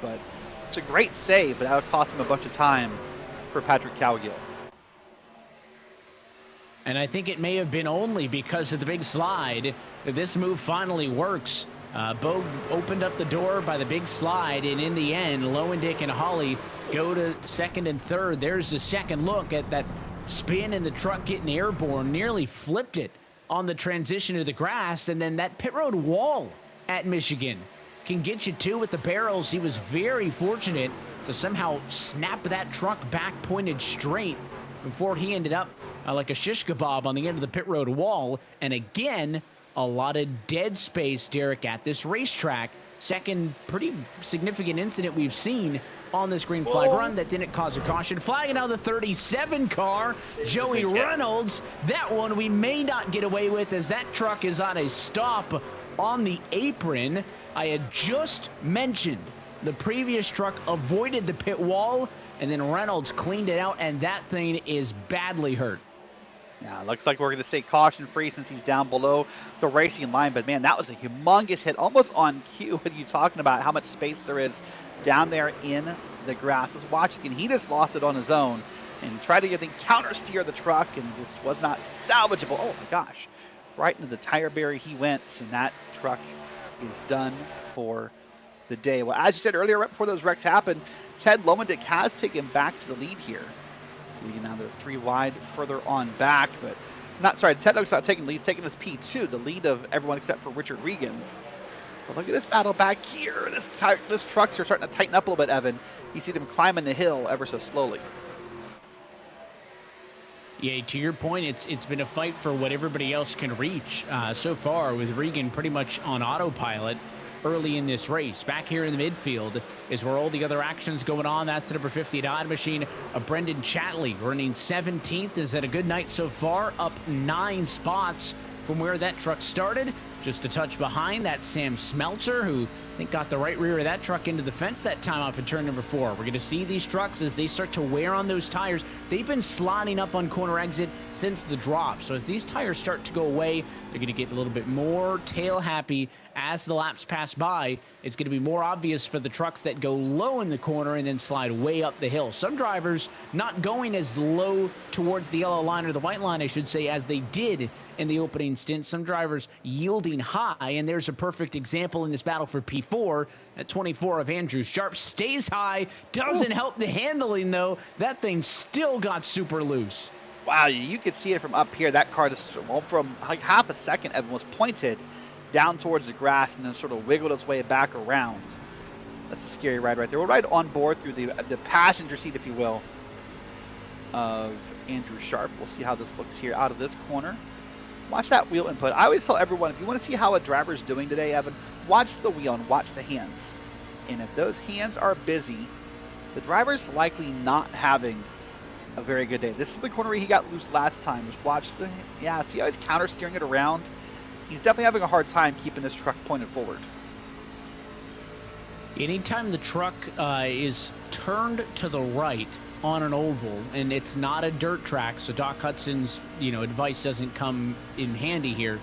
C: But it's a great save, but that would cost him a bunch of time for Patrick Calgill.
B: And I think it may have been only because of the big slide that this move finally works. Bogue opened up the door by the big slide, and in the end, Lowendick and Hawley go to 2nd and 3rd. There's the second look at that spin and the truck getting airborne, nearly flipped it on the transition to the grass, and then that pit road wall at Michigan can get you too with the barrels. He was very fortunate to somehow snap that truck back pointed straight before he ended up like a shish kebab on the end of the pit road wall. And again, a lot of dead space, Derek, at this racetrack. Second pretty significant incident we've seen on this green flag run that didn't cause a caution. Flagging out the 37 car, Joey Reynolds. That one we may not get away with, as that truck is on a stop on the apron. I had just mentioned the previous truck avoided the pit wall, and then Reynolds cleaned it out, and that thing is badly hurt.
C: Yeah, looks like we're going to stay caution-free since he's down below the racing line. But, man, that was a humongous hit, almost on cue with you talking about how much space there is down there in the grass. Let's watch it again. He just lost it on his own and tried to get the counter-steer the truck, and it just was not salvageable. Oh, my gosh. Right into the tire barrier he went, and that truck is done for the day. Well, as you said earlier, right before those wrecks happened, Ted Lowendick has taken back to the lead here. Now they're 3 wide further on back, but Ted Lowendick's not taking the lead, he's taking this P2, the lead of everyone except for Richard Regan. But look at this battle back here. This trucks are starting to tighten up a little bit, Evan. You see them climbing the hill ever so slowly.
B: Yeah, to your point, it's been a fight for what everybody else can reach so far, with Regan pretty much on autopilot. early in this race. Back here in the midfield is where all the other action's going on. That's the number 59 machine, Brendan Chatley, running 17th. Is that a good night so far? Up 9 spots from where that truck started. Just a touch behind that Sam Smeltzer, who I think got the right rear of that truck into the fence that time off of turn number 4. We're going to see these trucks as they start to wear on those tires. They've been sliding up on corner exit since the drop. So as these tires start to go away, they're going to get a little bit more tail happy as the laps pass by. It's going to be more obvious for the trucks that go low in the corner and then slide way up the hill. Some drivers not going as low towards the yellow line, or the white line, I should say, as they did in the opening stint. Some drivers yielding high, and there's a perfect example in this battle for P4. At 24 of Andrew Sharp stays high, doesn't help the handling though. That thing still got super loose.
C: Wow, you could see it from up here. That car just, well, from like half a second, Evan, was pointed down towards the grass and then sort of wiggled its way back around. That's a scary ride right there. We'll ride on board through the passenger seat, if you will, of Andrew Sharp. We'll see how this looks here out of this corner. Watch that wheel input. I always tell everyone, if you want to see how a driver's doing today, Evan, watch the wheel and watch the hands. And if those hands are busy, the driver's likely not having a very good day. This is the corner where he got loose last time. Just watch the, yeah, see how he's counter steering it around? He's definitely having a hard time keeping this truck pointed forward.
B: Anytime the truck is turned to the right on an oval, and it's not a dirt track, so Doc Hudson's, advice doesn't come in handy here,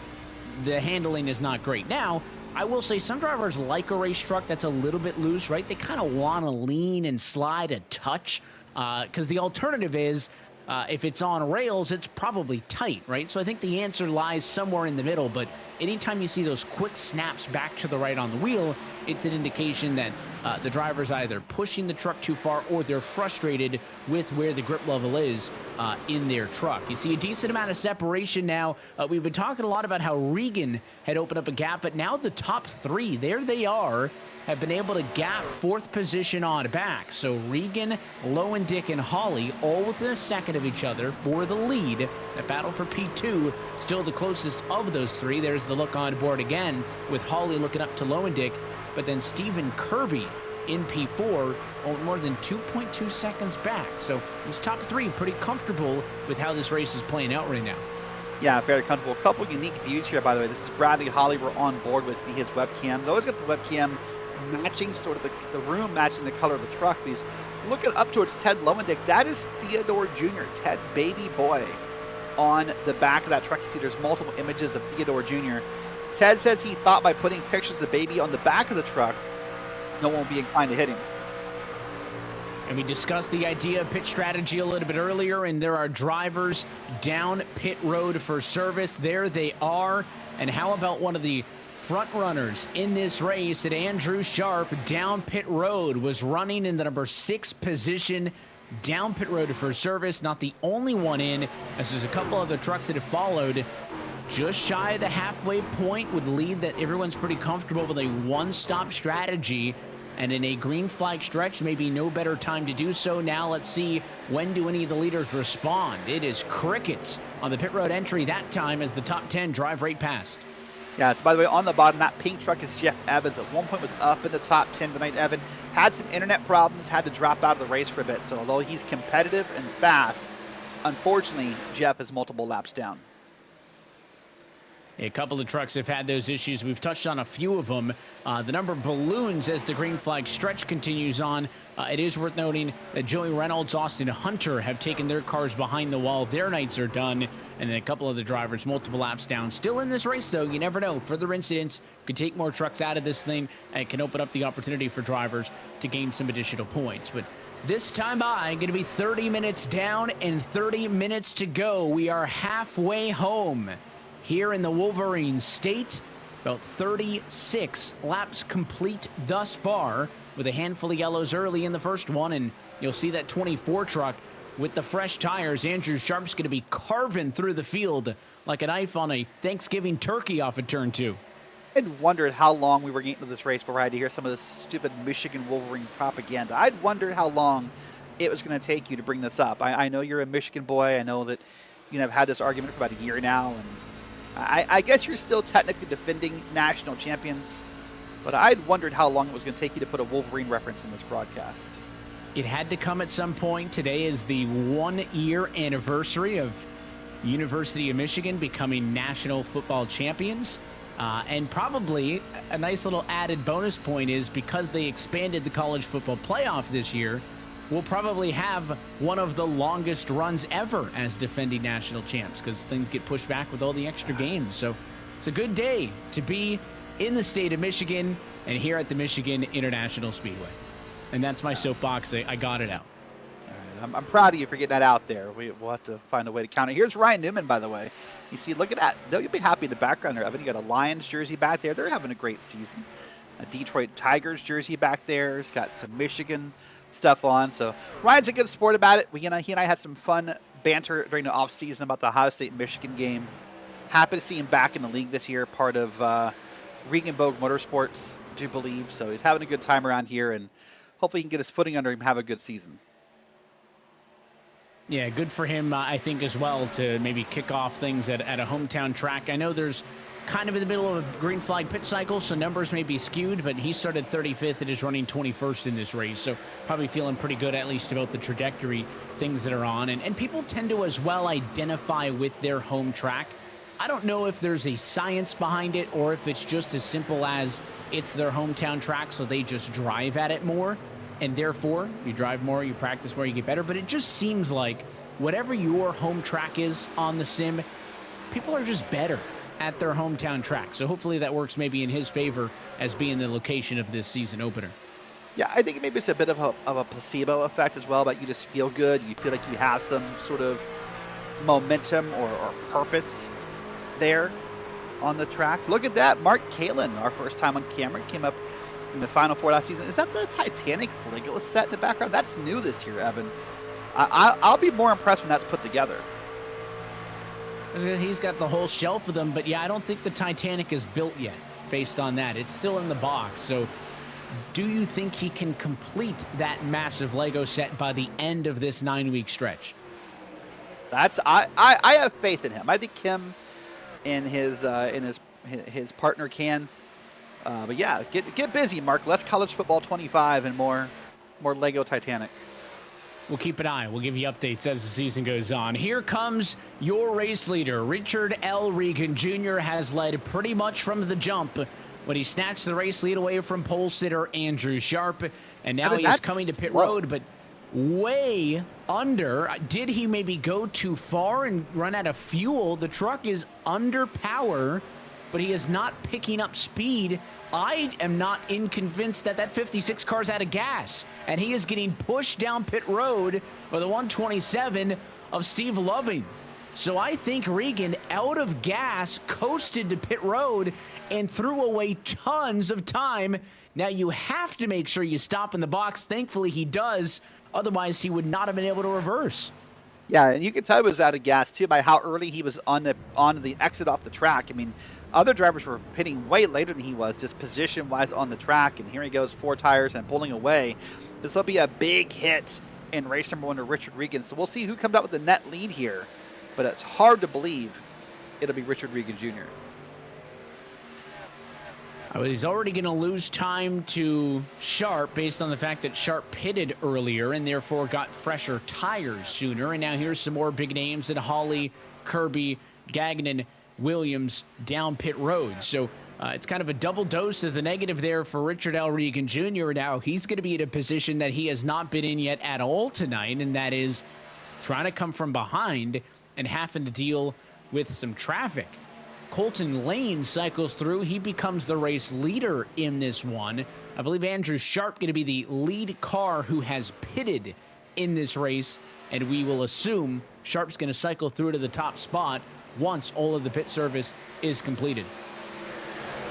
B: the handling is not great. Now, I will say some drivers like a race truck that's a little bit loose, right? They kind of want to lean and slide a touch, because the alternative is, if it's on rails, it's probably tight, right? So I think the answer lies somewhere in the middle, but anytime you see those quick snaps back to the right on the wheel, it's an indication that the driver's either pushing the truck too far or they're frustrated with where the grip level is in their truck. You see a decent amount of separation now. We've been talking a lot about how Regan had opened up a gap, but now the top 3, there they are, have been able to gap 4th position on back. So Regan, Lowendick, and Hawley all within a second of each other for the lead. That battle for P2, still the closest of those 3. There's the look on board again with Hawley looking up to Lowendick, but then Stephen Kirby in P4 more than 2.2 seconds back. So these top 3 pretty comfortable with how this race is playing out right now.
C: Yeah, very comfortable. A couple unique views here, by the way. This is Bradley Holly. We're on board with his webcam. They always got the webcam matching sort of the room matching the color of the truck. He's looking up towards Ted Lowendick. That is Theodore Jr., Ted's baby boy, on the back of that truck. You see there's multiple images of Theodore Jr. Ted says he thought by putting pictures of the baby on the back of the truck, no one will be inclined to hit him.
B: And we discussed the idea of pit strategy a little bit earlier, and there are drivers down pit road for service. There they are. And how about one of the front runners in this race at Andrew Sharp down pit road, was running in the number 6 position down pit road for service. Not the only one in, as there's a couple other trucks that have followed. Just shy of the halfway point would lead that everyone's pretty comfortable with a one-stop strategy. And in a green flag stretch, maybe no better time to do so. Now let's see, when do any of the leaders respond? It is crickets on the pit road entry that time as the top 10 drive right past.
C: Yeah, it's, by the way, on the bottom, that pink truck is Jeff Evans. At one point was up in the top 10 tonight. Evan had some internet problems, had to drop out of the race for a bit. So although he's competitive and fast, unfortunately, Jeff is multiple laps down.
B: A couple of trucks have had those issues. We've touched on a few of them. The number of balloons as the green flag stretch continues on. It is worth noting that Joey Reynolds, Austin Hunter have taken their cars behind the wall. Their nights are done. And then a couple of the drivers multiple laps down. Still in this race, though. You never know. Further incidents could take more trucks out of this thing, and it can open up the opportunity for drivers to gain some additional points. But this time by, going to be 30 minutes down and 30 minutes to go. We are halfway home here in the Wolverine State. About 36 laps complete thus far, with a handful of yellows early in the first one. And you'll see that 24 truck with the fresh tires. Andrew Sharp's going to be carving through the field like a knife on a Thanksgiving turkey off of turn 2.
C: I'd wondered how long we were getting into this race before I had to hear some of this stupid Michigan Wolverine propaganda. I'd wondered how long it was going to take you to bring this up. I know you're a Michigan boy. I know that have had this argument for about a year now, and I guess you're still technically defending national champions, But I'd wondered how long it was going to take you to put a Wolverine reference in this broadcast.
B: It had to come at some point. Today is the 1-year anniversary of University of Michigan becoming national football champions. And probably a nice little added bonus point is because they expanded the college football playoff this year, we'll probably have one of the longest runs ever as defending national champs because things get pushed back with all the extra games. So it's a good day to be in the state of Michigan and here at the Michigan International Speedway. And that's my soapbox. I got it out.
C: I'm proud of you for getting that out there. We'll have to find a way to count it. Here's Ryan Newman, by the way. You see, look at that. You'll be happy in the background there, Evan. You got a Lions jersey back there. They're having a great season. A Detroit Tigers jersey back there. He's got some Michigan stuff on. So Ryan's a good sport about it. He and I had some fun banter during the offseason about the Ohio State-Michigan game. Happy to see him back in the league this year, part of Regenboog Motorsports, I do believe. So he's having a good time around here, and hopefully he can get his footing under him and have a good season.
B: Yeah, good for him, I think, as well, to maybe kick off things at a hometown track. I know there's kind of in the middle of a green flag pit cycle, so numbers may be skewed, but he started 35th and is running 21st in this race, so probably feeling pretty good, at least, about the trajectory, things that are on. And people tend to as well identify with their home track. I don't know if there's a science behind it or if it's just as simple as it's their hometown track, so they just drive at it more. And therefore, you drive more, you practice more, you get better. But it just seems like whatever your home track is on the sim, people are just better at their hometown track. So hopefully that works maybe in his favor as being the location of this season opener.
C: Yeah, I think maybe it's a bit of a placebo effect as well, but you just feel good. You feel like you have some sort of momentum or purpose there on the track. Look at that. Mark Kalin, our first time on camera, came up in the Final Four last season. Is that the Titanic Lego set in the background? That's new this year, Evan. I'll be more impressed when that's put together.
B: He's got the whole shelf of them, but yeah, I don't think the Titanic is built yet based on that. It's still in the box. So do you think he can complete that massive Lego set by the end of this 9-week stretch?
C: I have faith in him. I think him and his partner can. But yeah, get busy, Mark. Less college football 25 and more Lego Titanic.
B: We'll keep an eye. We'll give you updates as the season goes on. Here comes your race leader. Richard L. Regan Jr. has led pretty much from the jump when he snatched the race lead away from pole sitter Andrew Sharp. And now he is coming to pit road, but way under. Did he maybe go too far and run out of fuel? The truck is under power, but he is not picking up speed. I am not convinced that 56 car's out of gas, and he is getting pushed down pit road by the 127 of Steve Loving. So I think Regan, out of gas, coasted to pit road and threw away tons of time. Now you have to make sure you stop in the box. Thankfully he does. Otherwise he would not have been able to reverse.
C: Yeah, and you can tell he was out of gas too by how early he was on the exit off the track. I mean, other drivers were pitting way later than he was, just position-wise on the track. And here he goes, 4 tires and pulling away. This will be a big hit in race number 1 to Richard Regan. So we'll see who comes out with the net lead here. But it's hard to believe it'll be Richard Regan Jr.
B: He's already going to lose time to Sharp based on the fact that Sharp pitted earlier and therefore got fresher tires sooner. And now here's some more big names in Hawley, Kirby, Gagnon, Williams down pit road. So it's kind of a double dose of the negative there for Richard L. Regan Jr. Now he's going to be in a position that he has not been in yet at all tonight, and that is trying to come from behind and having to deal with some traffic. Colton Lane cycles through. He becomes the race leader in this one. I believe Andrew Sharp going to be the lead car who has pitted in this race, and we will assume Sharp's going to cycle through to the top spot once all of the pit service is completed.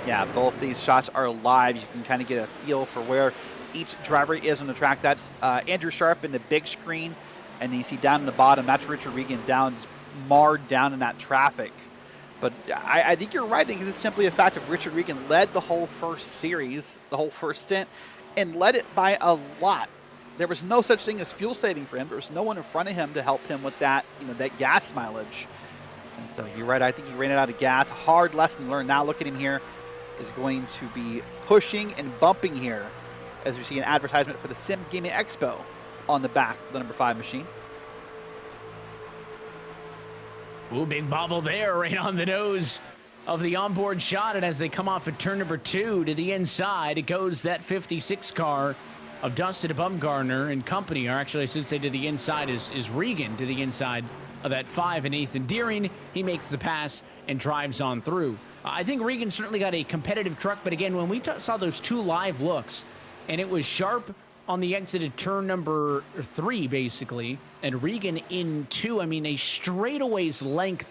C: Yeah, both these shots are live. You can kind of get a feel for where each driver is on the track. That's Andrew Sharp in the big screen, and you see down in the bottom, that's Richard Regan down, marred down in that traffic. But I think you're right. I think it's simply a fact of Richard Regan led the whole first series, the whole first stint, and led it by a lot. There was no such thing as fuel saving for him. There was no one in front of him to help him with that, that gas mileage. And so you're right. I think he ran it out of gas. Hard lesson learned. Now look at him here. is going to be pushing and bumping here as we see an advertisement for the Sim Gaming Expo on the back of the number 5 machine.
B: Ooh, big bobble there, right on the nose of the onboard shot. And as they come off of turn number 2 to the inside, it goes that 56 car of Dustin Bumgarner and company. Or actually, I should say to the inside is Regan to the inside of that 5 and Ethan Deering. He makes the pass and drives on through. I think Regan certainly got a competitive truck, but again, when we saw those 2 live looks, and it was Sharp on the exited turn number 3, basically, and Regan in 2. I mean, a straightaways length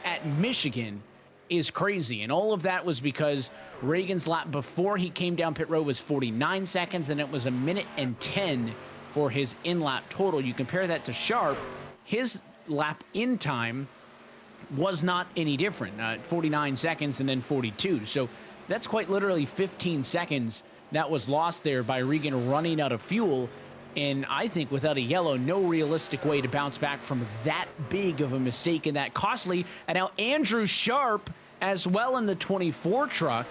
B: at Michigan is crazy. And all of that was because Regan's lap before he came down pit road was 49 seconds, and it was 1:10 for his in-lap total. You compare that to Sharp, his lap in time was not any different, 49 seconds and then 42. So that's quite literally 15 seconds that was lost there by Regan running out of fuel. And I think without a yellow, no realistic way to bounce back from that big of a mistake and that costly. And now Andrew Sharp as well in the 24 truck.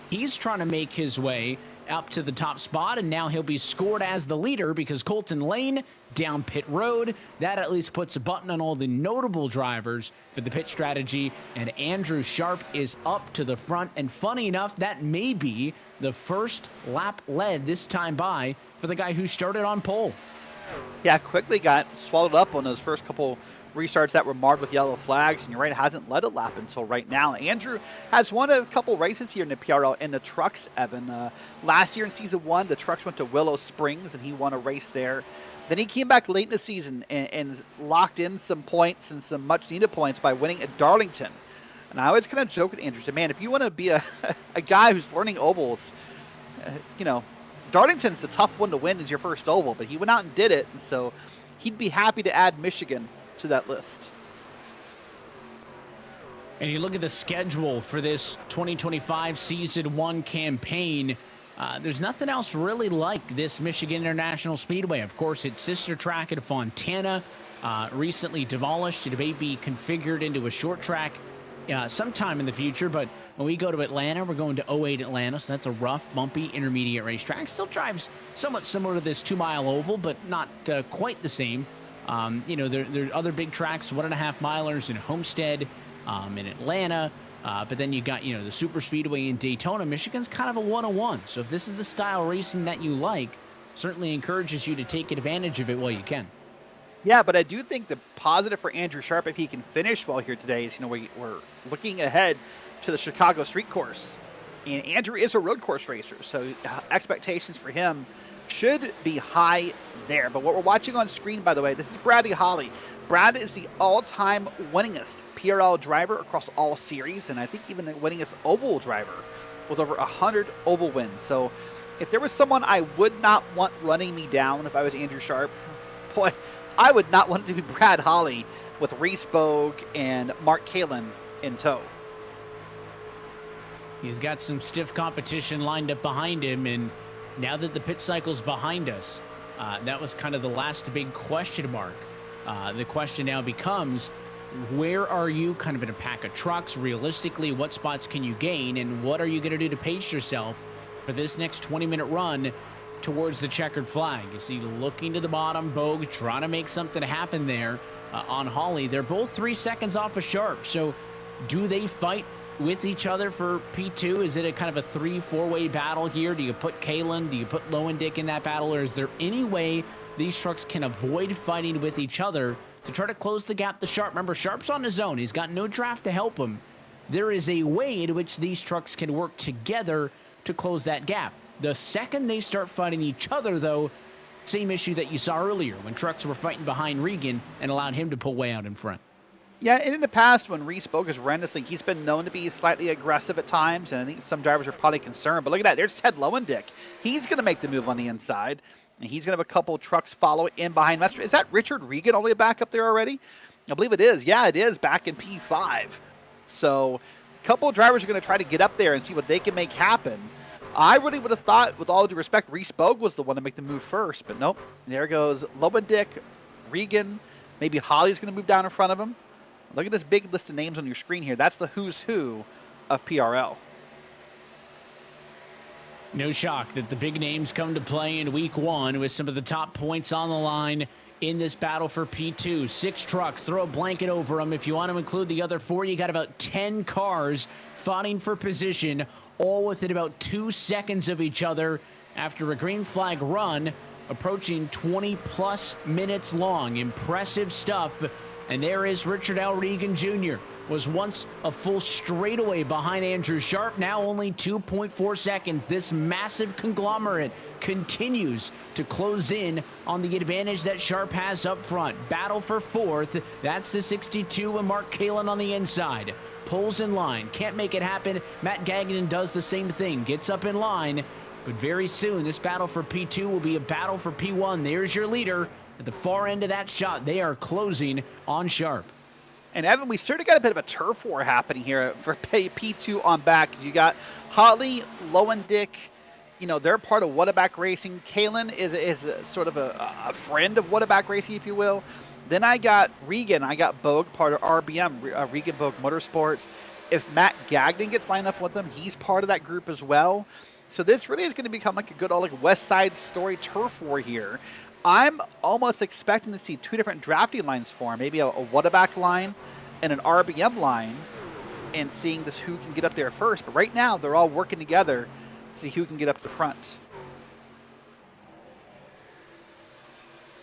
B: He's trying to make his way up to the top spot, and now he'll be scored as the leader because Colton Lane down pit road. That at least puts a button on all the notable drivers for the pit strategy, and Andrew Sharp is up to the front. And funny enough, that may be the first lap led this time by for the guy who started on pole.
C: Yeah, quickly got swallowed up on those first couple restarts that were marked with yellow flags, and you're right, hasn't led a lap until right now. Andrew has won a couple races here in the PRL in the trucks, Evan. Last year in season 1, the trucks went to Willow Springs, and he won a race there. Then he came back late in the season and locked in some points and some much-needed points by winning at Darlington. And I always kind of joke with Andrew, said, man, if you want to be a guy who's learning ovals, you know, Darlington's the tough one to win as your first oval, but he went out and did it, and so he'd be happy to add Michigan to that list.
B: And you look at the schedule for this 2025 Season 1 campaign, there's nothing else really like this Michigan International Speedway. Of course, its sister track at Fontana, recently demolished. It may be configured into a short track sometime in the future, but when we go to Atlanta, we're going to 08 Atlanta, so that's a rough, bumpy, intermediate racetrack. Still drives somewhat similar to this 2-mile oval, but not quite the same. You know, there are other big tracks, 1.5 milers in Homestead, in Atlanta, but then you got, you know, the Super Speedway in Daytona. Michigan's kind of a 101, so if this is the style racing that you like, certainly encourages you to take advantage of it while you can.
C: Yeah, but I do think the positive for Andrew Sharp, if he can finish well here today, is, you know, we're looking ahead to the Chicago Street Course, and Andrew is a road course racer, so expectations for him should be high there. But what we're watching on screen, by the way, this is Bradley Holly. Brad is the all-time winningest PRL driver across all series, and I think even the winningest oval driver with over 100 oval wins. So if there was someone I would not want running me down if I was Andrew Sharp, boy, I would not want it to be Brad Holly with Reese Bogue and Mark Kalin in tow.
B: He's got some stiff competition lined up behind him, and now that the pit cycle's behind us, that was kind of the last big question mark. The question now becomes, where are you kind of in a pack of trucks? Realistically, what spots can you gain, and what are you going to do to pace yourself for this next 20-minute run towards the checkered flag? You see, looking to the bottom, Bogue trying to make something happen there on Holly. They're both 3 seconds off of Sharp, so do they fight with each other for P2? Is it a kind of a 3-4-way battle here? Do you put Kalin? Do you put Lowendick in that battle? Or is there any way these trucks can avoid fighting with each other to try to close the gap to Sharp? Remember, Sharp's on his own. He's got no draft to help him. There is a way in which these trucks can work together to close that gap. The second they start fighting each other, though, same issue that you saw earlier when trucks were fighting behind Regan and allowed him to pull way out in front.
C: Yeah, and in the past, when Reese Bogue is ran this thing, he's been known to be slightly aggressive at times, and I think some drivers are probably concerned. But look at that. There's Ted Lowendick. He's going to make the move on the inside, and he's going to have a couple trucks follow in behind. Is that Richard Regan all the way back up there already? I believe it is. Yeah, it is, back in P5. So a couple of drivers are going to try to get up there and see what they can make happen. I really would have thought, with all due respect, Reese Bogue was the one to make the move first. But nope, there goes Lowendick, Regan. Maybe Holly's going to move down in front of him. Look at this big list of names on your screen here. That's the who's who of PRL.
B: No shock that the big names come to play in week one with some of the top points on the line in this battle for P2. 6 trucks, throw a blanket over them. If you want to include the other 4, you got about 10 cars fighting for position, all within about 2 seconds of each other after a green flag run approaching 20-plus minutes long. Impressive stuff. And there is Richard L. Regan Jr. Was once a full straightaway behind Andrew Sharp, now only 2.4 seconds. This massive conglomerate continues to close in on the advantage that Sharp has up front. Battle for 4th. That's the 62 and Mark Kalin on the inside. Pulls in line. Can't make it happen. Matt Gagnon does the same thing. Gets up in line. But very soon, this battle for P2 will be a battle for P1. There's your leader. At the far end of that shot, they are closing on Sharp.
C: And Evan, we certainly got a bit of a turf war happening here for P2 on back. You got Holly, Lowendick, you know, they're part of Whataback Racing. Kalin is a sort of a friend of Whataback Racing, if you will. Then I got Regan. I got Bogue, part of RBM, Regan Bogue Motorsports. If Matt Gagnon gets lined up with them, he's part of that group as well. So this really is going to become like a good old like West Side Story turf war here. I'm almost expecting to see 2 different drafting lines form, maybe a Whataback line and an RBM line, and seeing this who can get up there first. But right now, they're all working together to see who can get up the front.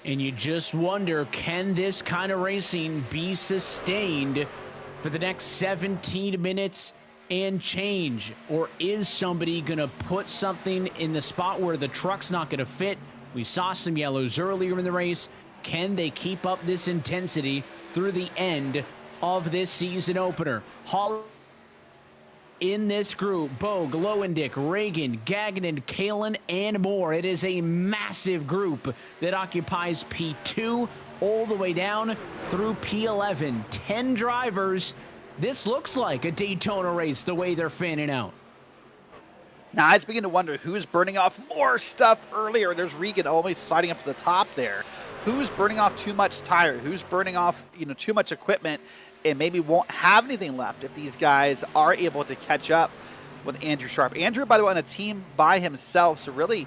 B: And you just wonder, can this kind of racing be sustained for the next 17 minutes and change? Or is somebody going to put something in the spot where the truck's not going to fit? We saw some yellows earlier in the race. Can they keep up this intensity through the end of this season opener? Hall in this group, Bogue, Lowendick, Reagan, Gagnon, Kalin, and more. It is a massive group that occupies P2 all the way down through P11. 10 drivers. This looks like a Daytona race the way they're fanning out.
C: Now, I just begin to wonder who's burning off more stuff earlier. There's Regan always sliding up to the top there. Who's burning off too much tire? Who's burning off, too much equipment and maybe won't have anything left if these guys are able to catch up with Andrew Sharp. Andrew, by the way, on a team by himself, so really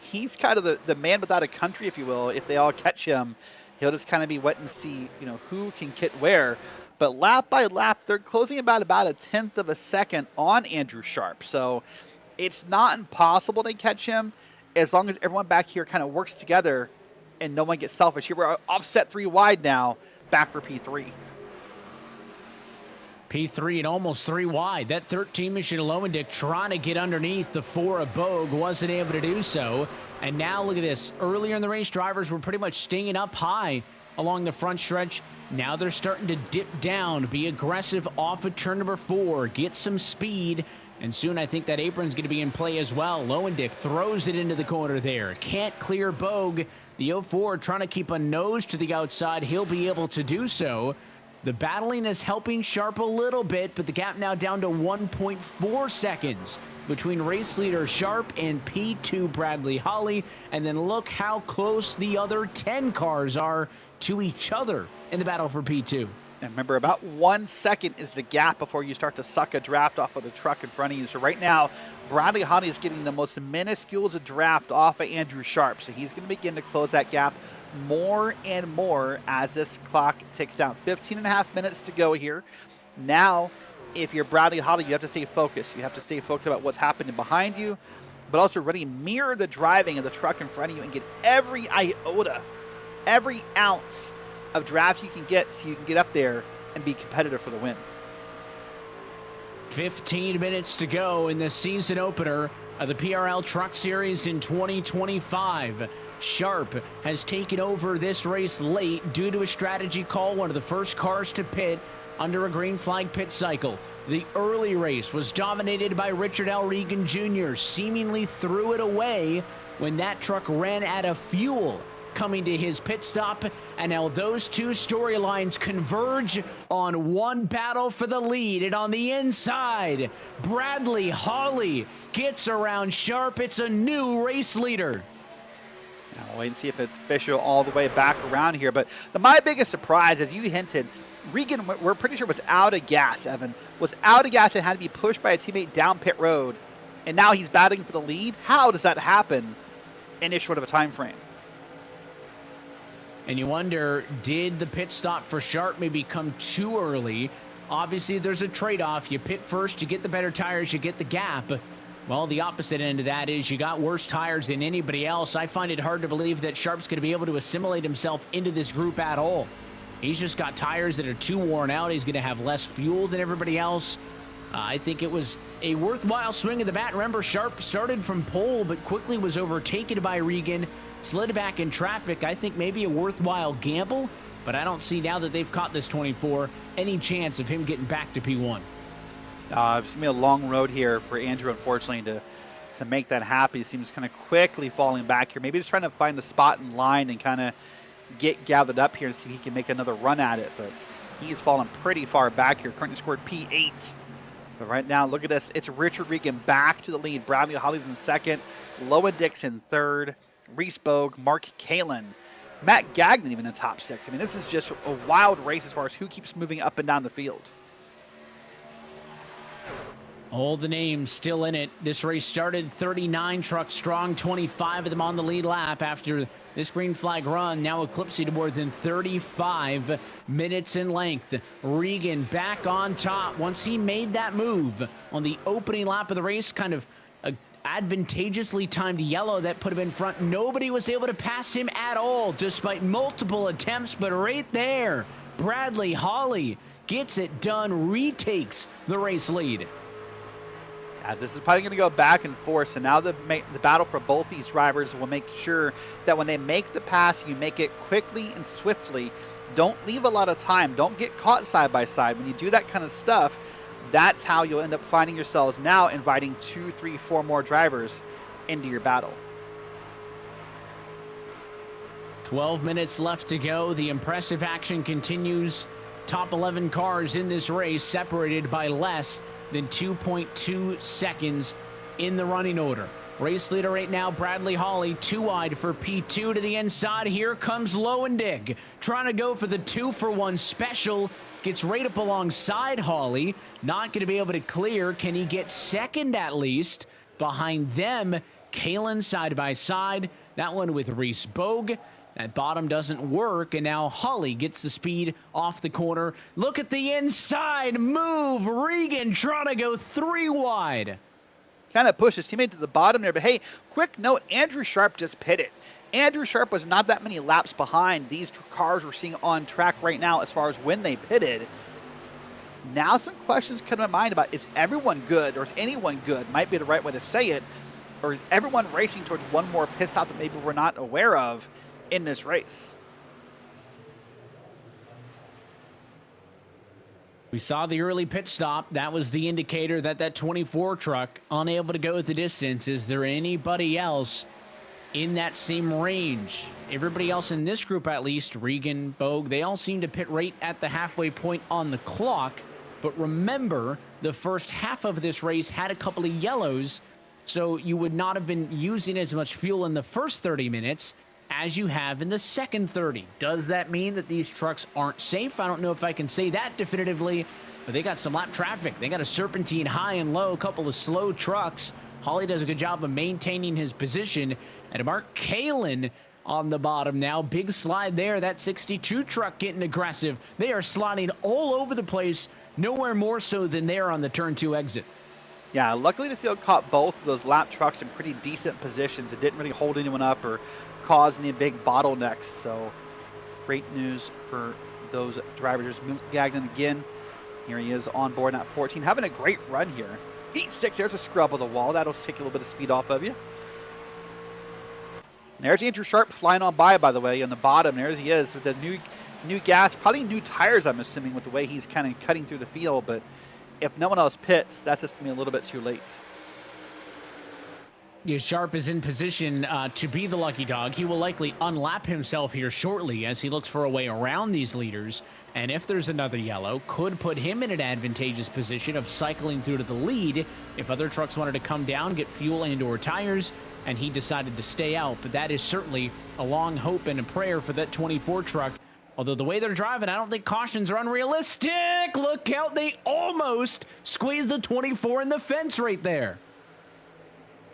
C: he's kind of the man without a country, if you will. If they all catch him, he'll just kind of be waiting to see, who can get where. But lap by lap, they're closing about a 1/10 of a second on Andrew Sharp. So it's not impossible to catch him as long as everyone back here kind of works together and no one gets selfish. Here we're offset 3 wide now, back for P3.
B: P3 and almost 3 wide. That 13 Mission Lowendick trying to get underneath the 4 of Bogue, wasn't able to do so. And now look at this. Earlier in the race, drivers were pretty much stinging up high along the front stretch. Now they're starting to dip down, be aggressive off of turn number 4, get some speed. And soon I think that apron's going to be in play as well. Lowendick throws it into the corner there. Can't clear Bogue. The 04 trying to keep a nose to the outside. He'll be able to do so. The battling is helping Sharp a little bit, but the gap now down to 1.4 seconds between race leader Sharp and P2 Bradley Holly. And then look how close the other 10 cars are to each other in the battle for P2.
C: And remember, about 1 second is the gap before you start to suck a draft off of the truck in front of you. So right now, Bradley Holly is getting the most minuscule of draft off of Andrew Sharp. So he's going to begin to close that gap more and more as this clock ticks down. 15.5 minutes to go here. Now, if you're Bradley Holly, you have to stay focused. You have to stay focused about what's happening behind you, but also really mirror the driving of the truck in front of you and get every iota, every ounce of draft you can get so you can get up there and be competitive for the win.
B: 15 minutes to go in the season opener of the PRL Truck Series in 2025. Sharp has taken over this race late due to a strategy call, one of the first cars to pit under a green flag pit cycle. The early race was dominated by Richard L. Regan Jr., seemingly threw it away when that truck ran out of fuel coming to his pit stop, and now those two storylines converge on one battle for the lead. And on the inside, Bradley Holly gets around Sharp. It's a new race leader.
C: Now we'll wait and see if it's official all the way back around here. But my biggest surprise, as you hinted, Regan, we're pretty sure, was out of gas, Evan. Was out of gas and had to be pushed by a teammate down pit road and now he's battling for the lead. How does that happen in as short of a time frame?
B: And you wonder, did the pit stop for Sharp maybe come too early? Obviously, there's a trade-off. You pit first, you get the better tires, you get the gap. Well, the opposite end of that is you got worse tires than anybody else. I find it hard to believe that Sharp's going to be able to assimilate himself into this group at all. He's just got tires that are too worn out. He's going to have less fuel than everybody else. I think it was a worthwhile swing of the bat. Remember, Sharp started from pole, but quickly was overtaken by Regan, slid back in traffic. I think maybe a worthwhile gamble, but I don't see, now that they've caught this 24, any chance of him getting back to P1.
C: It's going to be a long road here for Andrew, unfortunately, to make that happen. He seems kind of quickly falling back here. Maybe just trying to find the spot in line and kind of get gathered up here and see if he can make another run at it. But he's fallen pretty far back here. Currently scored P8. But right now, look at this. It's Richard Regan back to the lead. Bradley Holly's in second. Lowen Dixon third. Reese Bogue, Mark Kalin. Matt Gagnon even in the top 6. I mean, this is just a wild race as far as who keeps moving up and down the field.
B: All the names still in it. This race started 39 trucks strong, 25 of them on the lead lap after this green flag run, now eclipsing to more than 35 minutes in length. Regan back on top once he made that move on the opening lap of the race, kind of advantageously timed yellow that put him in front. Nobody was able to pass him at all despite multiple attempts, but right there, Bradley Holly gets it done, retakes the race lead.
C: This is probably going to go back and forth, so now the battle for both these drivers will make sure that when they make the pass, you make it quickly and swiftly. Don't leave a lot of time. Don't get caught side by side. When you do that kind of stuff, that's how you'll end up finding yourselves now inviting 2, 3, 4 more drivers into your battle.
B: 12 minutes left to go. The impressive action continues. Top 11 cars in this race separated by less than 2.2 seconds in the running order. Race leader right now, Bradley Holly, 2 wide for P2 to the inside. Here comes Lowendig, trying to go for the 2-for-1 special. Gets right up alongside Holly. Not going to be able to clear. Can he get second at least? Behind them, Kalin side by side. That one with Reese Bogue. That bottom doesn't work, and now Holly gets the speed off the corner. Look at the inside move. Regan trying to go 3 wide.
C: Kind of pushed his teammate to the bottom there, but hey, quick note, Andrew Sharp just pitted. Andrew Sharp was not that many laps behind these cars we're seeing on track right now as far as when they pitted. Now some questions come to mind about, is everyone good, or is anyone good, might be the right way to say it, or is everyone racing towards one more pit stop that maybe we're not aware of in this race?
B: We saw the early pit stop. That was the indicator that that 24 truck unable to go the distance. Is there anybody else in that same range? Everybody else in this group, at least, Regan, Bogue, they all seem to pit right at the halfway point on the clock. But remember, the first half of this race had a couple of yellows, so you would not have been using as much fuel in the first 30 minutes as you have in the second 30. Does that mean that these trucks aren't safe? I don't know if I can say that definitively, but they got some lap traffic. They got a serpentine high and low, a couple of slow trucks. Holly does a good job of maintaining his position. And Mark Kalin on the bottom now. Big slide there. That 62 truck getting aggressive. They are sliding all over the place, nowhere more so than there on the turn 2 exit.
C: Yeah, luckily the field caught both of those lap trucks in pretty decent positions. It didn't really hold anyone up or cause any big bottlenecks. So great news for those drivers. Gagnon again. Here he is on board at 14. Having a great run here. P6, there's a scrub of the wall. That'll take a little bit of speed off of you. There's Andrew Sharp flying on by the way, on the bottom. There he is with the new gas, probably new tires, I'm assuming, with the way he's kind of cutting through the field. But if no one else pits, that's just going to be a little bit too late.
B: Yeah, Sharp is in position to be the lucky dog. He will likely unlap himself here shortly as he looks for a way around these leaders. And if there's another yellow, could put him in an advantageous position of cycling through to the lead if other trucks wanted to come down, get fuel and or tires, and he decided to stay out. But that is certainly a long hope and a prayer for that 24 truck. Although the way they're driving, I don't think cautions are unrealistic. Look out, they almost squeezed the 24 in the fence right there.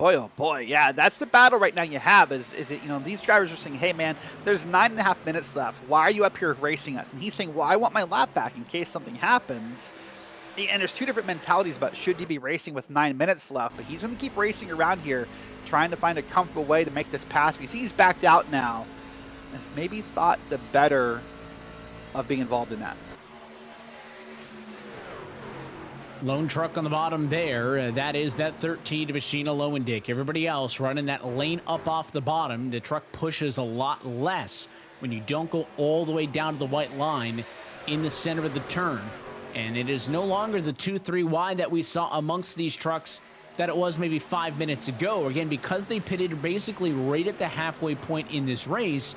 C: Oh boy, yeah, that's the battle right now you have is it, these drivers are saying, hey man, there's 9.5 minutes left. Why are you up here racing us? And he's saying, well, I want my lap back in case something happens. And there's two different mentalities about should you be racing with 9 minutes left, but he's going to keep racing around here, trying to find a comfortable way to make this pass. You see he's backed out now. Has maybe thought the better of being involved in that.
B: Lone truck on the bottom there. That is that 13 to Machina Lowendick. Everybody else running that lane up off the bottom. The truck pushes a lot less when you don't go all the way down to the white line in the center of the turn. And it is no longer the 2-3 wide that we saw amongst these trucks that it was maybe 5 minutes ago. Again, because they pitted basically right at the halfway point in this race,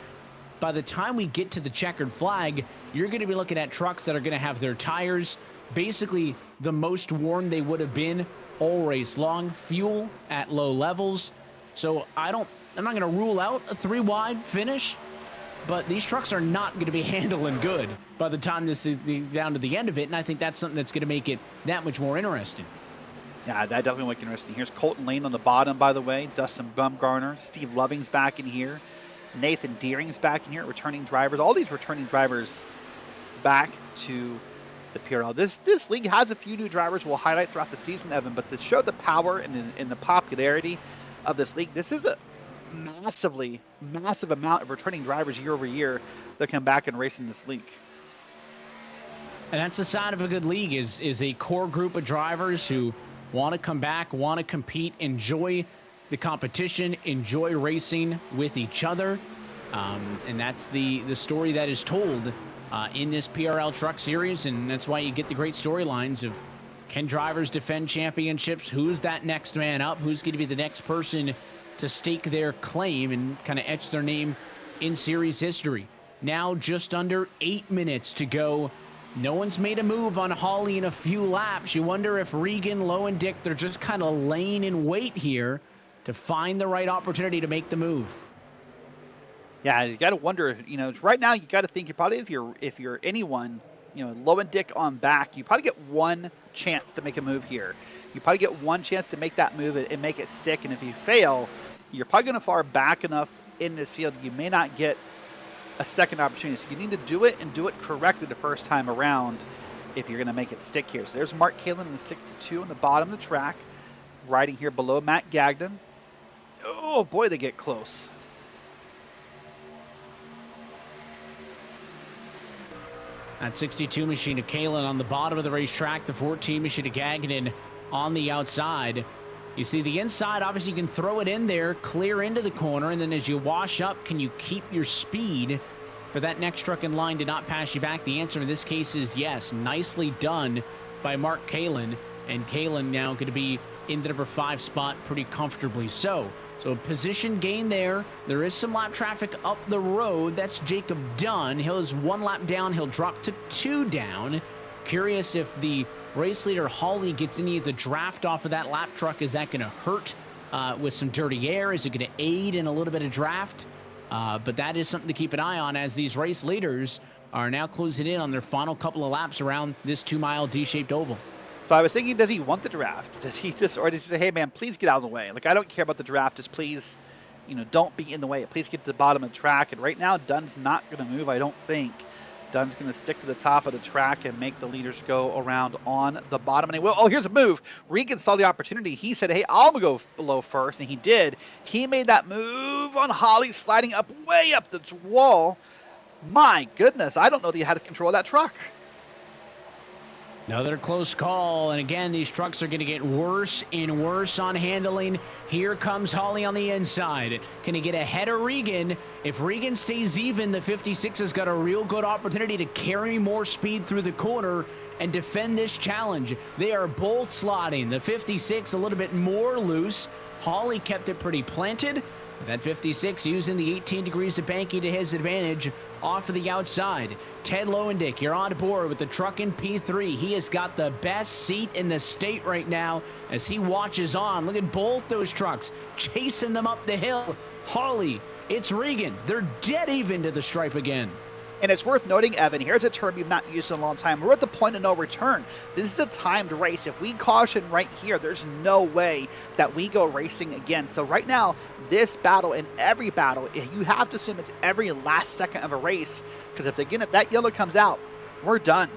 B: by the time we get to the checkered flag, you're going to be looking at trucks that are going to have their tires basically the most worn they would have been all race long, fuel at low levels. So I'm not going to rule out a 3 wide finish, but these trucks are not going to be handling good by the time this is down to the end of it, and I think that's something that's going to make it that much more interesting.
C: Yeah, that definitely makes it interesting. Here's Colton Lane on the bottom, by the way. Dustin Bumgarner, Steve Loving's back in here. Nathan Deering's back in here, returning drivers. All these returning drivers back to the PRL. This league has a few new drivers we'll highlight throughout the season, Evan, but to show the power and the popularity of this league, this is a massive amount of returning drivers year over year that come back and race in this league.
B: And that's the sign of a good league is a core group of drivers who want to come back, want to compete, enjoy the competition, enjoy racing with each other. And that's the story that is told in this PRL Truck Series, and that's why you get the great storylines of can drivers defend championships? Who's that next man up? Who's going to be the next person to stake their claim and kind of etch their name in series history? Now just under 8 minutes to go. No one's made a move on Holly in a few laps. You wonder if Regan, Lowendick, they're just kind of laying in wait here to find the right opportunity to make the move.
C: Yeah, you got to wonder, right now you got to think if you're anyone, Lowendick on back, you probably get one chance to make a move here. You probably get one chance to make that move and make it stick. And if you fail, you're probably going to fall back enough in this field. You may not get a second opportunity. So you need to do it and do it correctly the first time around if you're going to make it stick here. So there's Mark Kalin in the 62 on the bottom of the track, riding here below Matt Gagnon. Oh boy, they get close.
B: That 62 machine of Kalin on the bottom of the racetrack, the 14 machine of Gagnon on the outside. You see the inside, obviously you can throw it in there, clear into the corner, and then as you wash up, can you keep your speed for that next truck in line to not pass you back? The answer in this case is yes. Nicely done by Mark Kalin, and Kalin now going to be in the number 5 spot pretty comfortably so. So a position gain there. There is some lap traffic up the road. That's Jacob Dunn. He's 1 lap down. He'll drop to 2 down. Curious if the race leader Hawley gets any of the draft off of that lap truck. Is that going to hurt with some dirty air? Is it going to aid in a little bit of draft? But that is something to keep an eye on as these race leaders are now closing in on their final couple of laps around this 2-mile D-shaped oval.
C: So I was thinking, does he want the draft? Does he does he say, hey man, please get out of the way? Like, I don't care about the draft. Just please, don't be in the way. Please get to the bottom of the track. And right now, Dunn's not going to move, I don't think. Dunn's going to stick to the top of the track and make the leaders go around on the bottom. And here's a move. Regan saw the opportunity. He said, hey, I'll go below first. And he did. He made that move on Holly, sliding up way up the wall. My goodness, I don't know that he had control of that truck.
B: Another close call, and again, these trucks are going to get worse and worse on handling. Here comes Holly on the inside. Can he get ahead of Regan? If Regan stays even, the 56 has got a real good opportunity to carry more speed through the corner and defend this challenge. They are both slotting. The 56 a little bit more loose. Holly kept it pretty planted. That 56 using the 18 degrees of banking to his advantage off of the outside. Ted Lowendick, you're on board with the truck in P3. He has got the best seat in the state right now as he watches on. Look at both those trucks chasing them up the hill. Holly, it's Regan. They're dead even to the stripe again.
C: And it's worth noting, Evan, here's a term you've not used in a long time. We're at the point of no return. This is a timed race. If we caution right here, there's no way that we go racing again. So right now, this battle and every battle, you have to assume it's every last second of a race, because if that yellow comes out, we're done.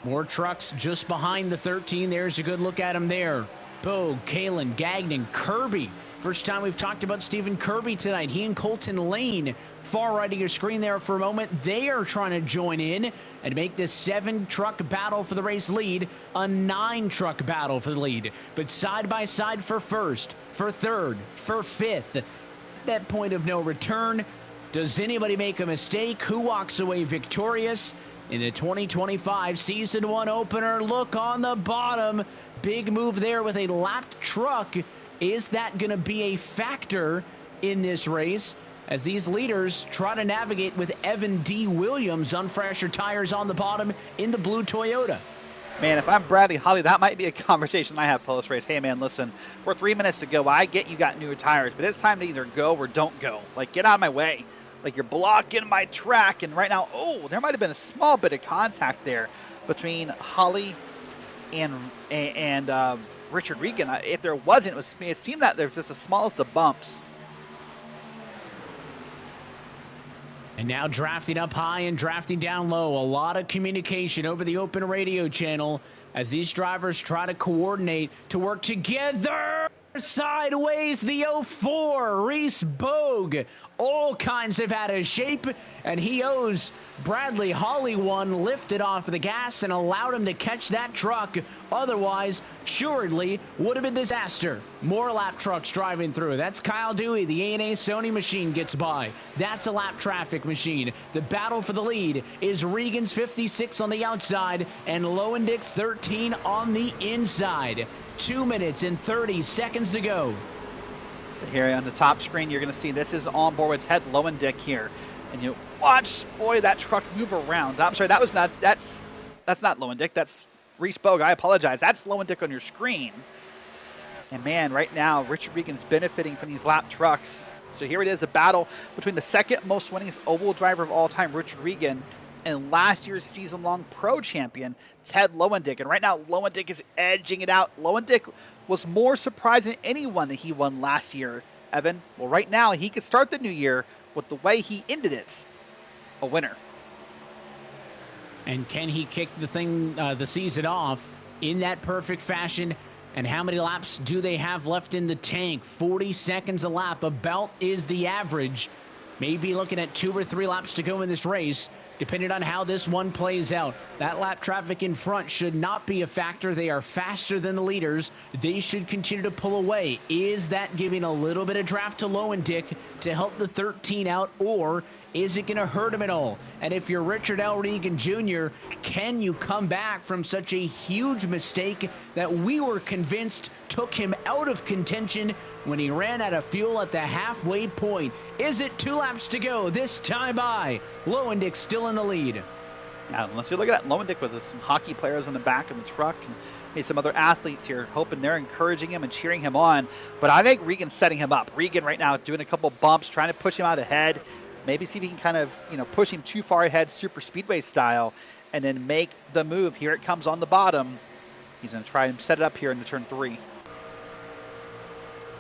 B: More trucks just behind the 13. There's a good look at them there. Bogue, Kalen, Gagnon, Kirby. First time we've talked about Stephen Kirby tonight. He and Colton Lane, far right of your screen there for a moment. They are trying to join in and make this 7-truck battle for the race lead a 9-truck battle for the lead. But side by side for first, for third, for fifth. That point of no return. Does anybody make a mistake? Who walks away victorious in the 2025 Season 1 opener? Look on the bottom. Big move there with a lapped truck. Is that going to be a factor in this race as these leaders try to navigate with Evan D. Williams on fresher tires on the bottom in the blue Toyota?
C: Man, if I'm Bradley Holly, that might be a conversation I have post-race. Hey, man, listen, we're 3 minutes to go. I get you got newer tires, but it's time to either go or don't go. Like, get out of my way. Like, you're blocking my track. And right now, oh, there might have been a small bit of contact there between Holly and Richard Regan. If there wasn't, it seemed that there's just the smallest of bumps.
B: And now drafting up high and drafting down low. A lot of communication over the open radio channel as these drivers try to coordinate to work together. Sideways, the 04, Reese Bogue. All kinds of out of shape, and he owes Bradley Holly one, lifted off the gas and allowed him to catch that truck. Otherwise, assuredly, would have been disaster. More lap trucks driving through. That's Kyle Dewey. The A&A Sony machine gets by. That's a lap traffic machine. The battle for the lead is Regan's 56 on the outside and Lowendick's 13 on the inside. 2 minutes and 30 seconds to go.
C: Here on the top screen, you're going to see this is on board with Ted Lowendick here. And you watch, boy, that truck move around. I'm sorry, that's not Lowendick. That's Reese Bogue. I apologize. That's Lowendick on your screen. And man, right now, Richard Regan's benefiting from these lap trucks. So here it is, the battle between the second most winningest oval driver of all time, Richard Regan, and last year's season-long pro champion, Ted Lowendick. And right now, Lowendick is edging it out. Lowendick was more surprised than anyone that he won last year, Evan. Well, right now, he could start the new year with the way he ended it, a winner.
B: And can he kick the season off in that perfect fashion? And how many laps do they have left in the tank? 40 seconds a lap, about is the average. Maybe looking at 2 or 3 laps to go in this race, depending on how this one plays out. That lap traffic in front should not be a factor. They are faster than the leaders. They should continue to pull away. Is that giving a little bit of draft to Lowendick to help the 13 out, or is it going to hurt him at all? And if you're Richard L. Regan Jr., can you come back from such a huge mistake that we were convinced took him out of contention when he ran out of fuel at the halfway point? Is it 2 laps to go this time by? Lowendick still in the lead.
C: Now, let's look at that Lowendick with some hockey players on the back of the truck and maybe some other athletes here, hoping they're encouraging him and cheering him on. But I think Regan's setting him up. Regan right now doing a couple bumps, trying to push him out ahead. Maybe see if he can kind of, push him too far ahead, super speedway style, and then make the move. Here it comes on the bottom. He's going to try and set it up here into turn 3.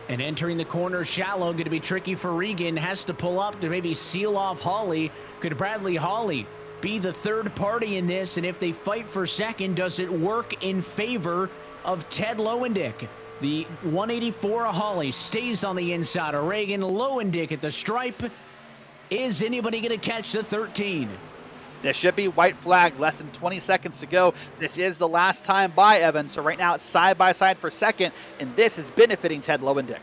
B: And entering the corner shallow, going to be tricky for Regan. Has to pull up to maybe seal off Holly. Could Bradley Holly be the third party in this? And if they fight for second, does it work in favor of Ted Lowendick? The 184 of Holly stays on the inside of Regan. Lowendick at the stripe. Is anybody going to catch the 13?
C: There should be white flag, less than 20 seconds to go. This is the last time by Evan, so right now it's side by side for second, and this is benefiting Ted Lowendick.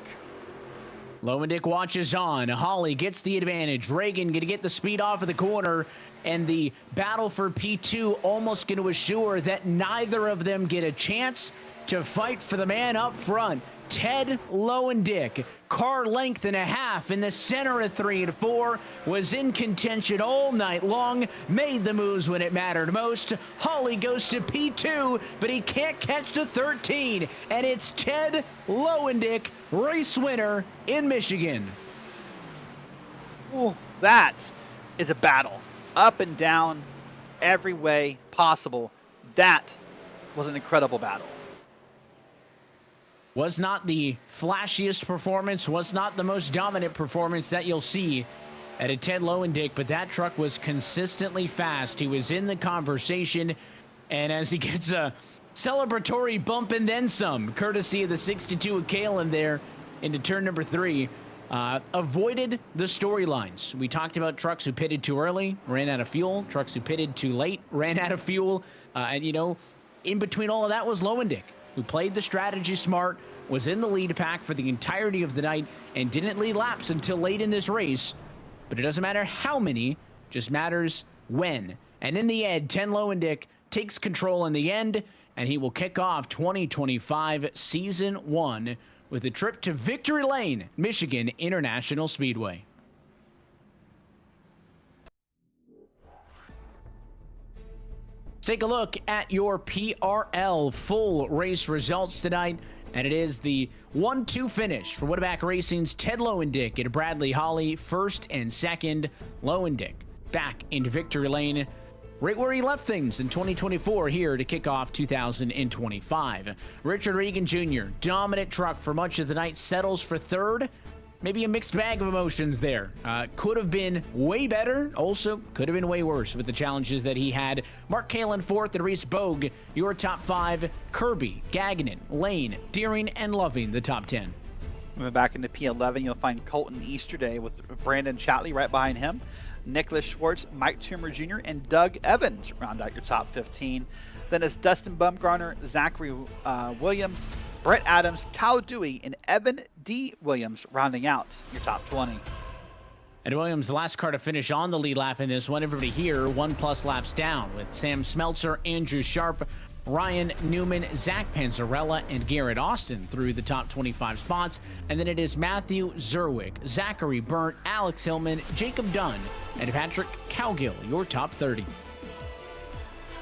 B: Lowendick watches on. Holly gets the advantage. Regan going to get the speed off of the corner, and the battle for P2 almost going to assure that neither of them get a chance to fight for the man up front. Ted Lowendick, car length and a half in the center of 3 and 4, was in contention all night long, made the moves when it mattered most. Holly goes to P2, but he can't catch the 13, and it's Ted Lowendick, race winner in Michigan.
C: Ooh, that is a battle. Up and down, every way possible. That was an incredible battle.
B: Was not the flashiest performance, was not the most dominant performance that you'll see at a Ted Lowendick, but that truck was consistently fast. He was in the conversation, and as he gets a celebratory bump and then some, courtesy of the 62 of Kalen there into turn number 3, avoided the storylines. We talked about trucks who pitted too early, ran out of fuel, trucks who pitted too late, ran out of fuel, and you know, in between all of that was Lowendick, who played the strategy smart, was in the lead pack for the entirety of the night, and didn't lead laps until late in this race. But it doesn't matter how many, just matters when. And in the end, Ted Lowendick takes control in the end, and he will kick off 2025 Season 1 with a trip to Victory Lane, Michigan International Speedway. Let's take a look at your PRL full race results tonight. And it is the 1-2 finish for Woodaback Racing's Ted Lowendick and Bradley Holly, first and second. Lowendick back into Victory Lane, right where he left things in 2024 here to kick off 2025. Richard Regan Jr., dominant truck for much of the night, settles for third. Maybe a mixed bag of emotions there. Could have been way better. Also, could have been way worse with the challenges that he had. Mark Kalen fourth and Reese Bogue, your top 5. Kirby, Gagnon, Lane, Deering, and Loving, the top 10.
C: Moving back into P11, you'll find Colton Easterday with Brandon Chatley right behind him. Nicholas Schwartz, Mike Toomer Jr., and Doug Evans round out your top 15. Then it's Dustin Bumgarner, Zachary Williams, Brett Adams, Kyle Dewey, and Evan D. Williams rounding out your top 20.
B: And Williams, the last car to finish on the lead lap in this one. Everybody here, 1+ laps down with Sam Smeltzer, Andrew Sharp, Ryan Newman, Zach Panzarella, and Garrett Austin through the top 25 spots. And then it is Matthew Zerwick, Zachary Burnt, Alex Hillman, Jacob Dunn, and Patrick Cowgill, your top 30.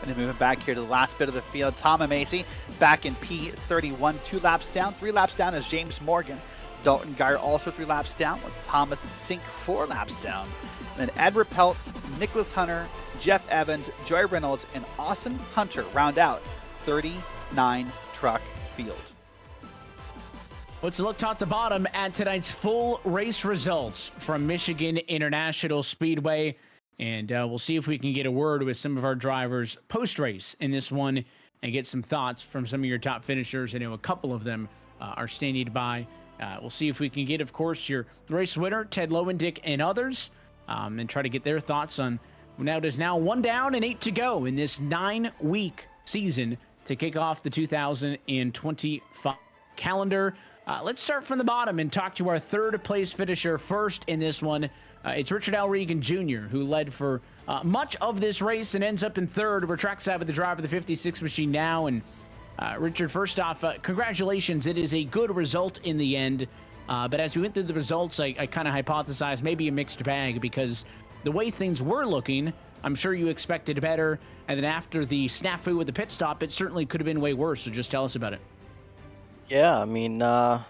C: And then moving back here to the last bit of the field, Tom Macy back in P31, 2 laps down. 3 laps down is James Morgan. Dalton Geyer also 3 laps down, with Thomas Sink 4 laps down. And then Edward Peltz, Nicholas Hunter, Jeff Evans, Joy Reynolds, and Austin Hunter round out 39 truck field.
B: Let's look top to bottom at tonight's full race results from Michigan International Speedway. And we'll see if we can get a word with some of our drivers post-race in this one and get some thoughts from some of your top finishers. I know a couple of them are standing by. We'll see if we can get, of course, your race winner, Ted Lowendick, and others, and try to get their thoughts on now it is now 1 down and 8 to go in this 9-week season to kick off the 2025 calendar. Let's start from the bottom and talk to our third-place finisher first in this one. It's Richard L. Regan Jr., who led for much of this race and ends up in third. We're trackside with the driver of the 56 machine now. And Richard, first off, congratulations. It is a good result in the end. But as we went through the results, I kind of hypothesized maybe a mixed bag, because the way things were looking, I'm sure you expected better. And then after the snafu with the pit stop, it certainly could have been way worse. So just tell us about it.
D: Yeah, I mean, I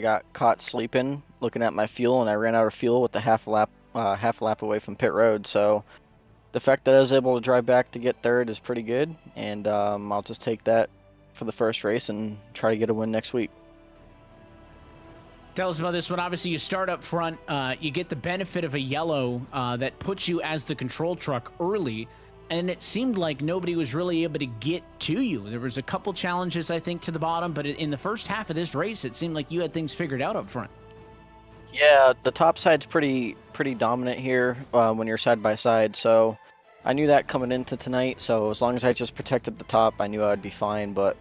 D: got caught sleeping looking at my fuel, and I ran out of fuel with the half a lap away from pit road. So the fact that I was able to drive back to get third is pretty good, and I'll just take that for the first race and try to get a win next week.
B: Tell us about this one. Obviously, you start up front. You get the benefit of a yellow that puts you as the control truck early, and it seemed like nobody was really able to get to you. There was a couple challenges, I think, to the bottom, but in the first half of this race, it seemed like you had things figured out up front.
D: Yeah, the top side's pretty dominant here when you're side by side, so I knew that coming into tonight. So as long as I just protected the top, I knew I'd be fine. But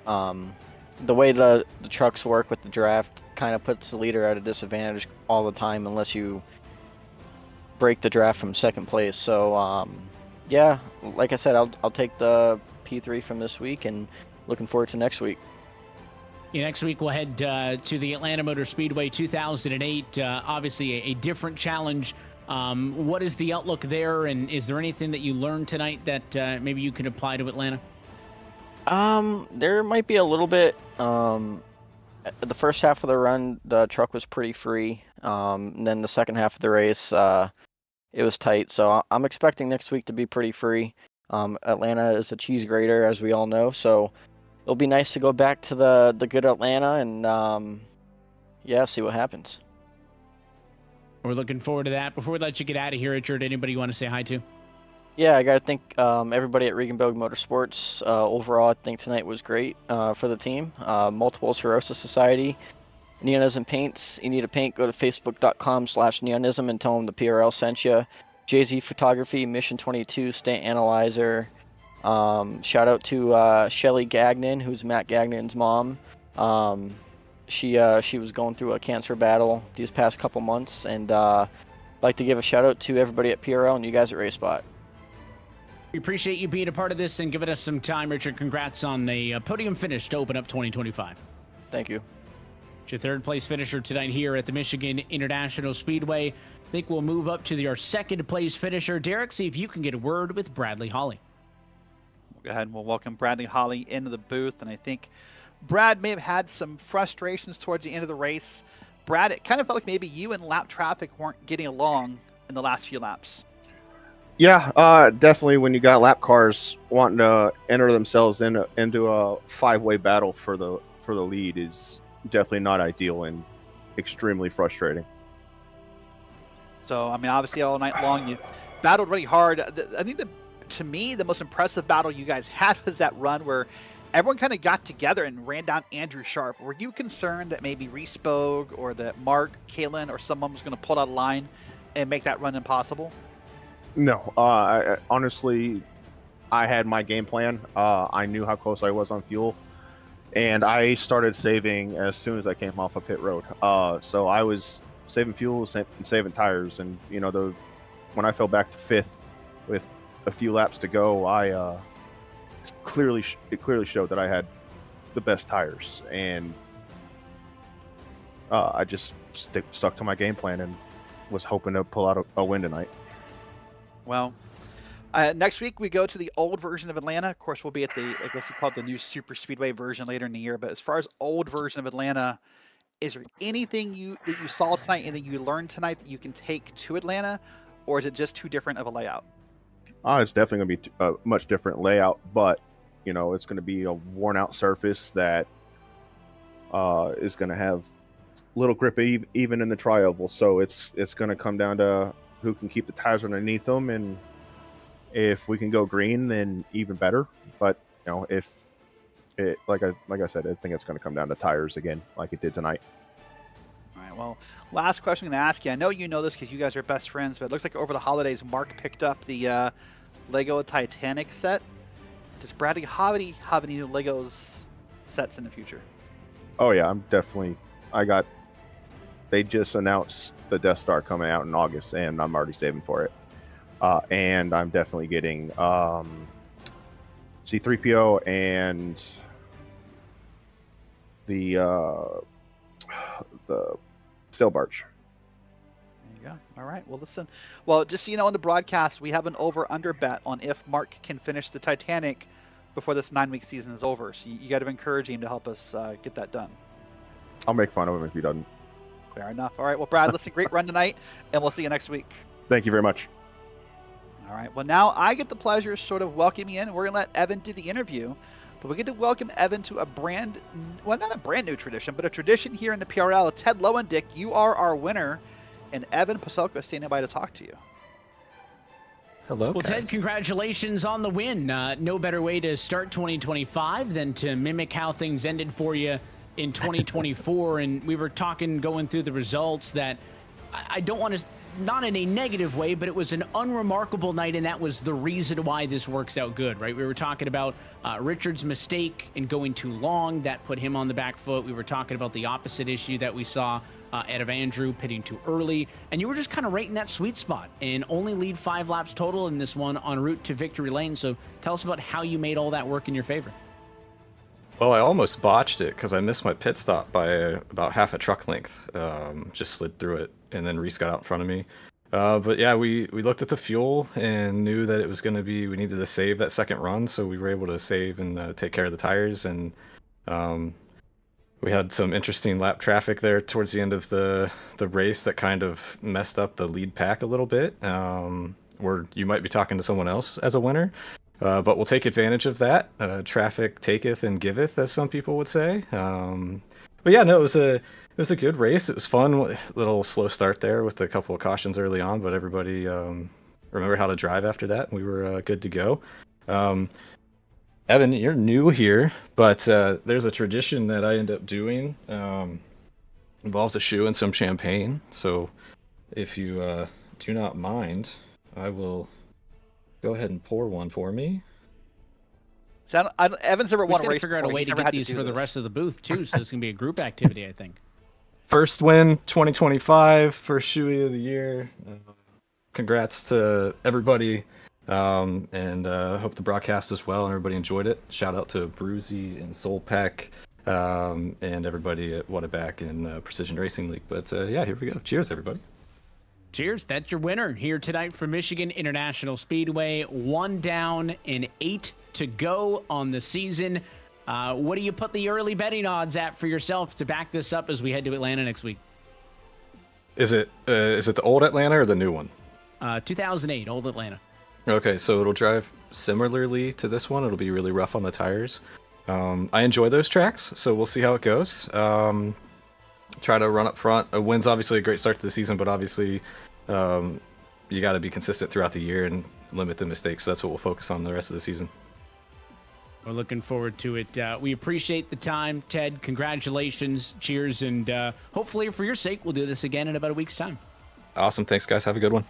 D: the way the trucks work with the draft kind of puts the leader at a disadvantage all the time unless you break the draft from second place. So yeah, like I said, I'll take the P3 from this week, and looking forward to next week.
B: Yeah, next week we'll head to the Atlanta Motor Speedway 2008. Obviously a different challenge. What is the outlook there, and is there anything that you learned tonight that maybe you can apply to Atlanta?
D: There might be a little bit. The first half of the run, the truck was pretty free. And then the second half of the race, it was tight. So I'm expecting next week to be pretty free. Atlanta is a cheese grater, as we all know, so it'll be nice to go back to the good Atlanta and yeah, see what happens.
B: We're looking forward to that. Before we let you get out of here, Richard, anybody you want to say hi to?
D: Yeah, I gotta thank everybody at Regenbogen Motorsports. Overall, I think tonight was great for the team. Multiples Herosa Society, Neonism Paints. You need a paint, go to facebook.com/neonism and tell them the PRL sent you. Jay-Z Photography, Mission 22, Stant Analyzer. Shout out to Shelly Gagnon, who's Matt Gagnon's mom. She was going through a cancer battle these past couple months, and like to give a shout out to everybody at PRL and you guys at RaceSpot.
B: We appreciate you being a part of this and giving us some time, Richard. Congrats on a podium finish to open up 2025.
D: Thank you.
B: It's your third place finisher tonight here at the Michigan International Speedway. I think we'll move up to our second place finisher. Derek, see if you can get a word with Bradley Holly.
C: We'll go ahead and we'll welcome Bradley Holly into the booth. And I think Brad may have had some frustrations towards the end of the race. Brad, it kind of felt like maybe you and lap traffic weren't getting along in the last few laps.
E: Yeah, definitely. When you got lap cars wanting to enter themselves into a five-way battle for the lead is definitely not ideal and extremely frustrating.
C: So, I mean, obviously all night long you battled really hard. I think to me, the most impressive battle you guys had was that run where everyone kind of got together and ran down Andrew Sharp. Were you concerned that maybe Respog or that Mark, Kalen, or someone was going to pull out a line and make that run impossible?
E: No, honestly, I had my game plan. I knew how close I was on fuel, and I started saving as soon as I came off of pit road. So I was saving fuel and saving tires, and when I fell back to fifth with a few laps to go, it clearly showed that I had the best tires, and I just stuck to my game plan and was hoping to pull out a win tonight.
C: Well, next week we go to the old version of Atlanta. Of course, we'll be at I guess you call it the new Super Speedway version later in the year. But as far as old version of Atlanta, is there anything that you saw tonight, anything you learned tonight that you can take to Atlanta, or is it just too different of a layout?
E: It's definitely going to be a much different layout, but it's going to be a worn out surface that is going to have little grip even in the tri-oval. So it's going to come down to who can keep the tires underneath them, and if we can go green, then even better. But if it like I said, I think it's going to come down to tires again, like it did tonight.
C: All right. Well, last question I'm going to ask you. I know you know this because you guys are best friends, but it looks like over the holidays, Mark picked up the Lego Titanic set. Does Bradley Holly have any new Legos sets in the future?
E: Oh yeah, they just announced the Death Star coming out in August, and I'm already saving for it. And I'm definitely getting C-3PO and the sail barge.
C: There you go. All right. Well, listen. Well, just so you know, on the broadcast, we have an over-under bet on if Mark can finish the Titanic before this 9-week season is over. So you got to encourage him to help us get that done.
E: I'll make fun of him if he doesn't.
C: Fair enough. All right. Well, Brad, listen, great run tonight, and we'll see you next week.
E: Thank you very much.
C: All right. Well, now I get the pleasure of sort of welcoming in. We're going to let Evan do the interview, but we get to welcome Evan to not a brand new tradition, but a tradition here in the PRL. Ted Lowendick, you are our winner, and Evan Paselka is standing by to talk to you.
F: Hello,
B: well,
F: guys.
B: Ted, congratulations on the win. No better way to start 2025 than to mimic how things ended for you in 2024. And we were going through the results that I don't want to, not in a negative way, but it was an unremarkable night, and that was the reason why this works out good, right? We were talking about Richard's mistake in going too long. That put him on the back foot. We were talking about the opposite issue that we saw out of Andrew pitting too early, and you were just kind of right in that sweet spot and only lead 5 laps total in this one en route to victory lane. So tell us about how you made all that work in your favor.
F: Well, I almost botched it because I missed my pit stop by about half a truck length. Just slid through it, and then Reese got out in front of me. But yeah, we looked at the fuel and knew that it was going to be, we needed to save that second run, so we were able to save and take care of the tires. And we had some interesting lap traffic there towards the end of the race that kind of messed up the lead pack a little bit. Where you might be talking to someone else as a winner, but we'll take advantage of that. Traffic taketh and giveth, as some people would say. But yeah, no, it was a good race. It was fun. A little slow start there with a couple of cautions early on, but everybody remembered how to drive after that, and we were good to go. Evan, you're new here, but there's a tradition that I end up doing. Involves a shoe and some champagne. So if you do not mind, I will go ahead and pour one for me.
C: So Evan's never won a race.
B: Figure out a
C: before.
B: way
C: He's
B: to
C: never
B: get
C: had
B: these
C: do
B: for the
C: this.
B: rest of the booth too. So this can be a group activity, I think.
F: First win, 2025, first shoey of the year. Congrats to everybody, and hope the broadcast was well and everybody enjoyed it. Shout out to Bruzy and Soulpack, and everybody at What a Back in Precision Racing League. But yeah, here we go. Cheers, everybody.
B: Cheers. That's your winner here tonight from Michigan International Speedway. 1 down and 8 to go on the season. What do you put the early betting odds at for yourself to back this up as we head to Atlanta next week?
F: Is it the old Atlanta or the new one?
B: 2008, Old Atlanta.
F: Okay, so it'll drive similarly to this one. It'll be really rough on the tires. I enjoy those tracks, so we'll see how it goes. Try to run up front. A win's obviously a great start to the season, but obviously you got to be consistent throughout the year and limit the mistakes. So that's what we'll focus on the rest of the season.
B: We're looking forward to it. We appreciate the time, Ted. Congratulations. Cheers. And hopefully for your sake, we'll do this again in about a week's time.
F: Awesome. Thanks, guys. Have a good one.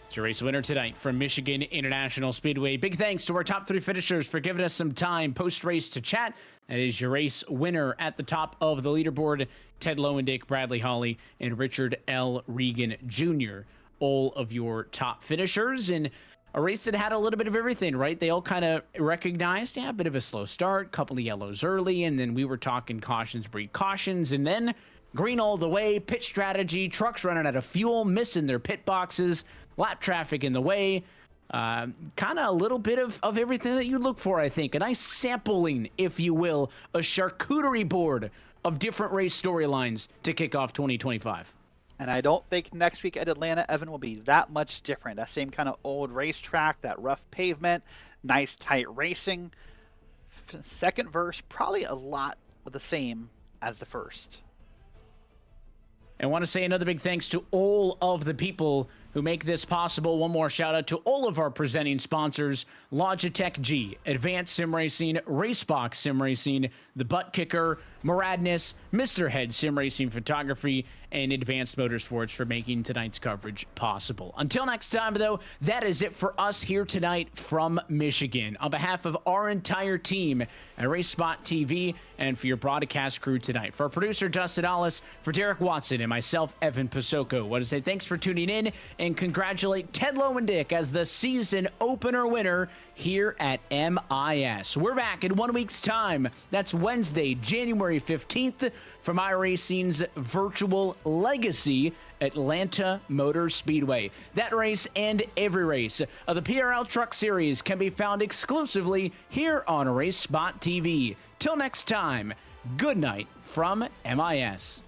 B: It's your race winner tonight from Michigan International Speedway. Big thanks to our top 3 finishers for giving us some time post-race to chat. That is your race winner at the top of the leaderboard, Ted Lowendick, Bradley Hawley, and Richard L. Regan Jr. All of your top finishers. And a race that had a little bit of everything, right? They all kind of recognized, a bit of a slow start, couple of yellows early, and then we were talking cautions breed cautions, and then green all the way, pit strategy, trucks running out of fuel, missing their pit boxes, lap traffic in the way. Kind of a little bit of everything that you look for, I think. A nice sampling, if you will, a charcuterie board of different race storylines to kick off 2025.
C: And I don't think next week at Atlanta, Evan, will be that much different. That same kind of old racetrack, that rough pavement, nice tight racing. Second verse, probably a lot of the same as the first.
B: I want to say another big thanks to all of the people who make this possible. One more shout out to all of our presenting sponsors: Logitech G, Advanced Sim Racing, Racebox Sim Racing, The Butt Kicker, Moradness, Mr. Head Sim Racing Photography, and Advanced Motorsports for making tonight's coverage possible. Until next time, though, that is it for us here tonight from Michigan. On behalf of our entire team at RaceSpotTV and for your broadcast crew tonight, for our producer Dustin Allis, for Derek Watson, and myself, Evan Pasoko, I want to say thanks for tuning in and congratulate Ted Lowendick as the season opener winner here at MIS. We're back in 1 week's time. That's Wednesday, January 15th, from iRacing's virtual Legacy Atlanta Motor Speedway. That race and every race of the PRL Truck Series can be found exclusively here on RaceSpotTV. Till next time, good night from MIS.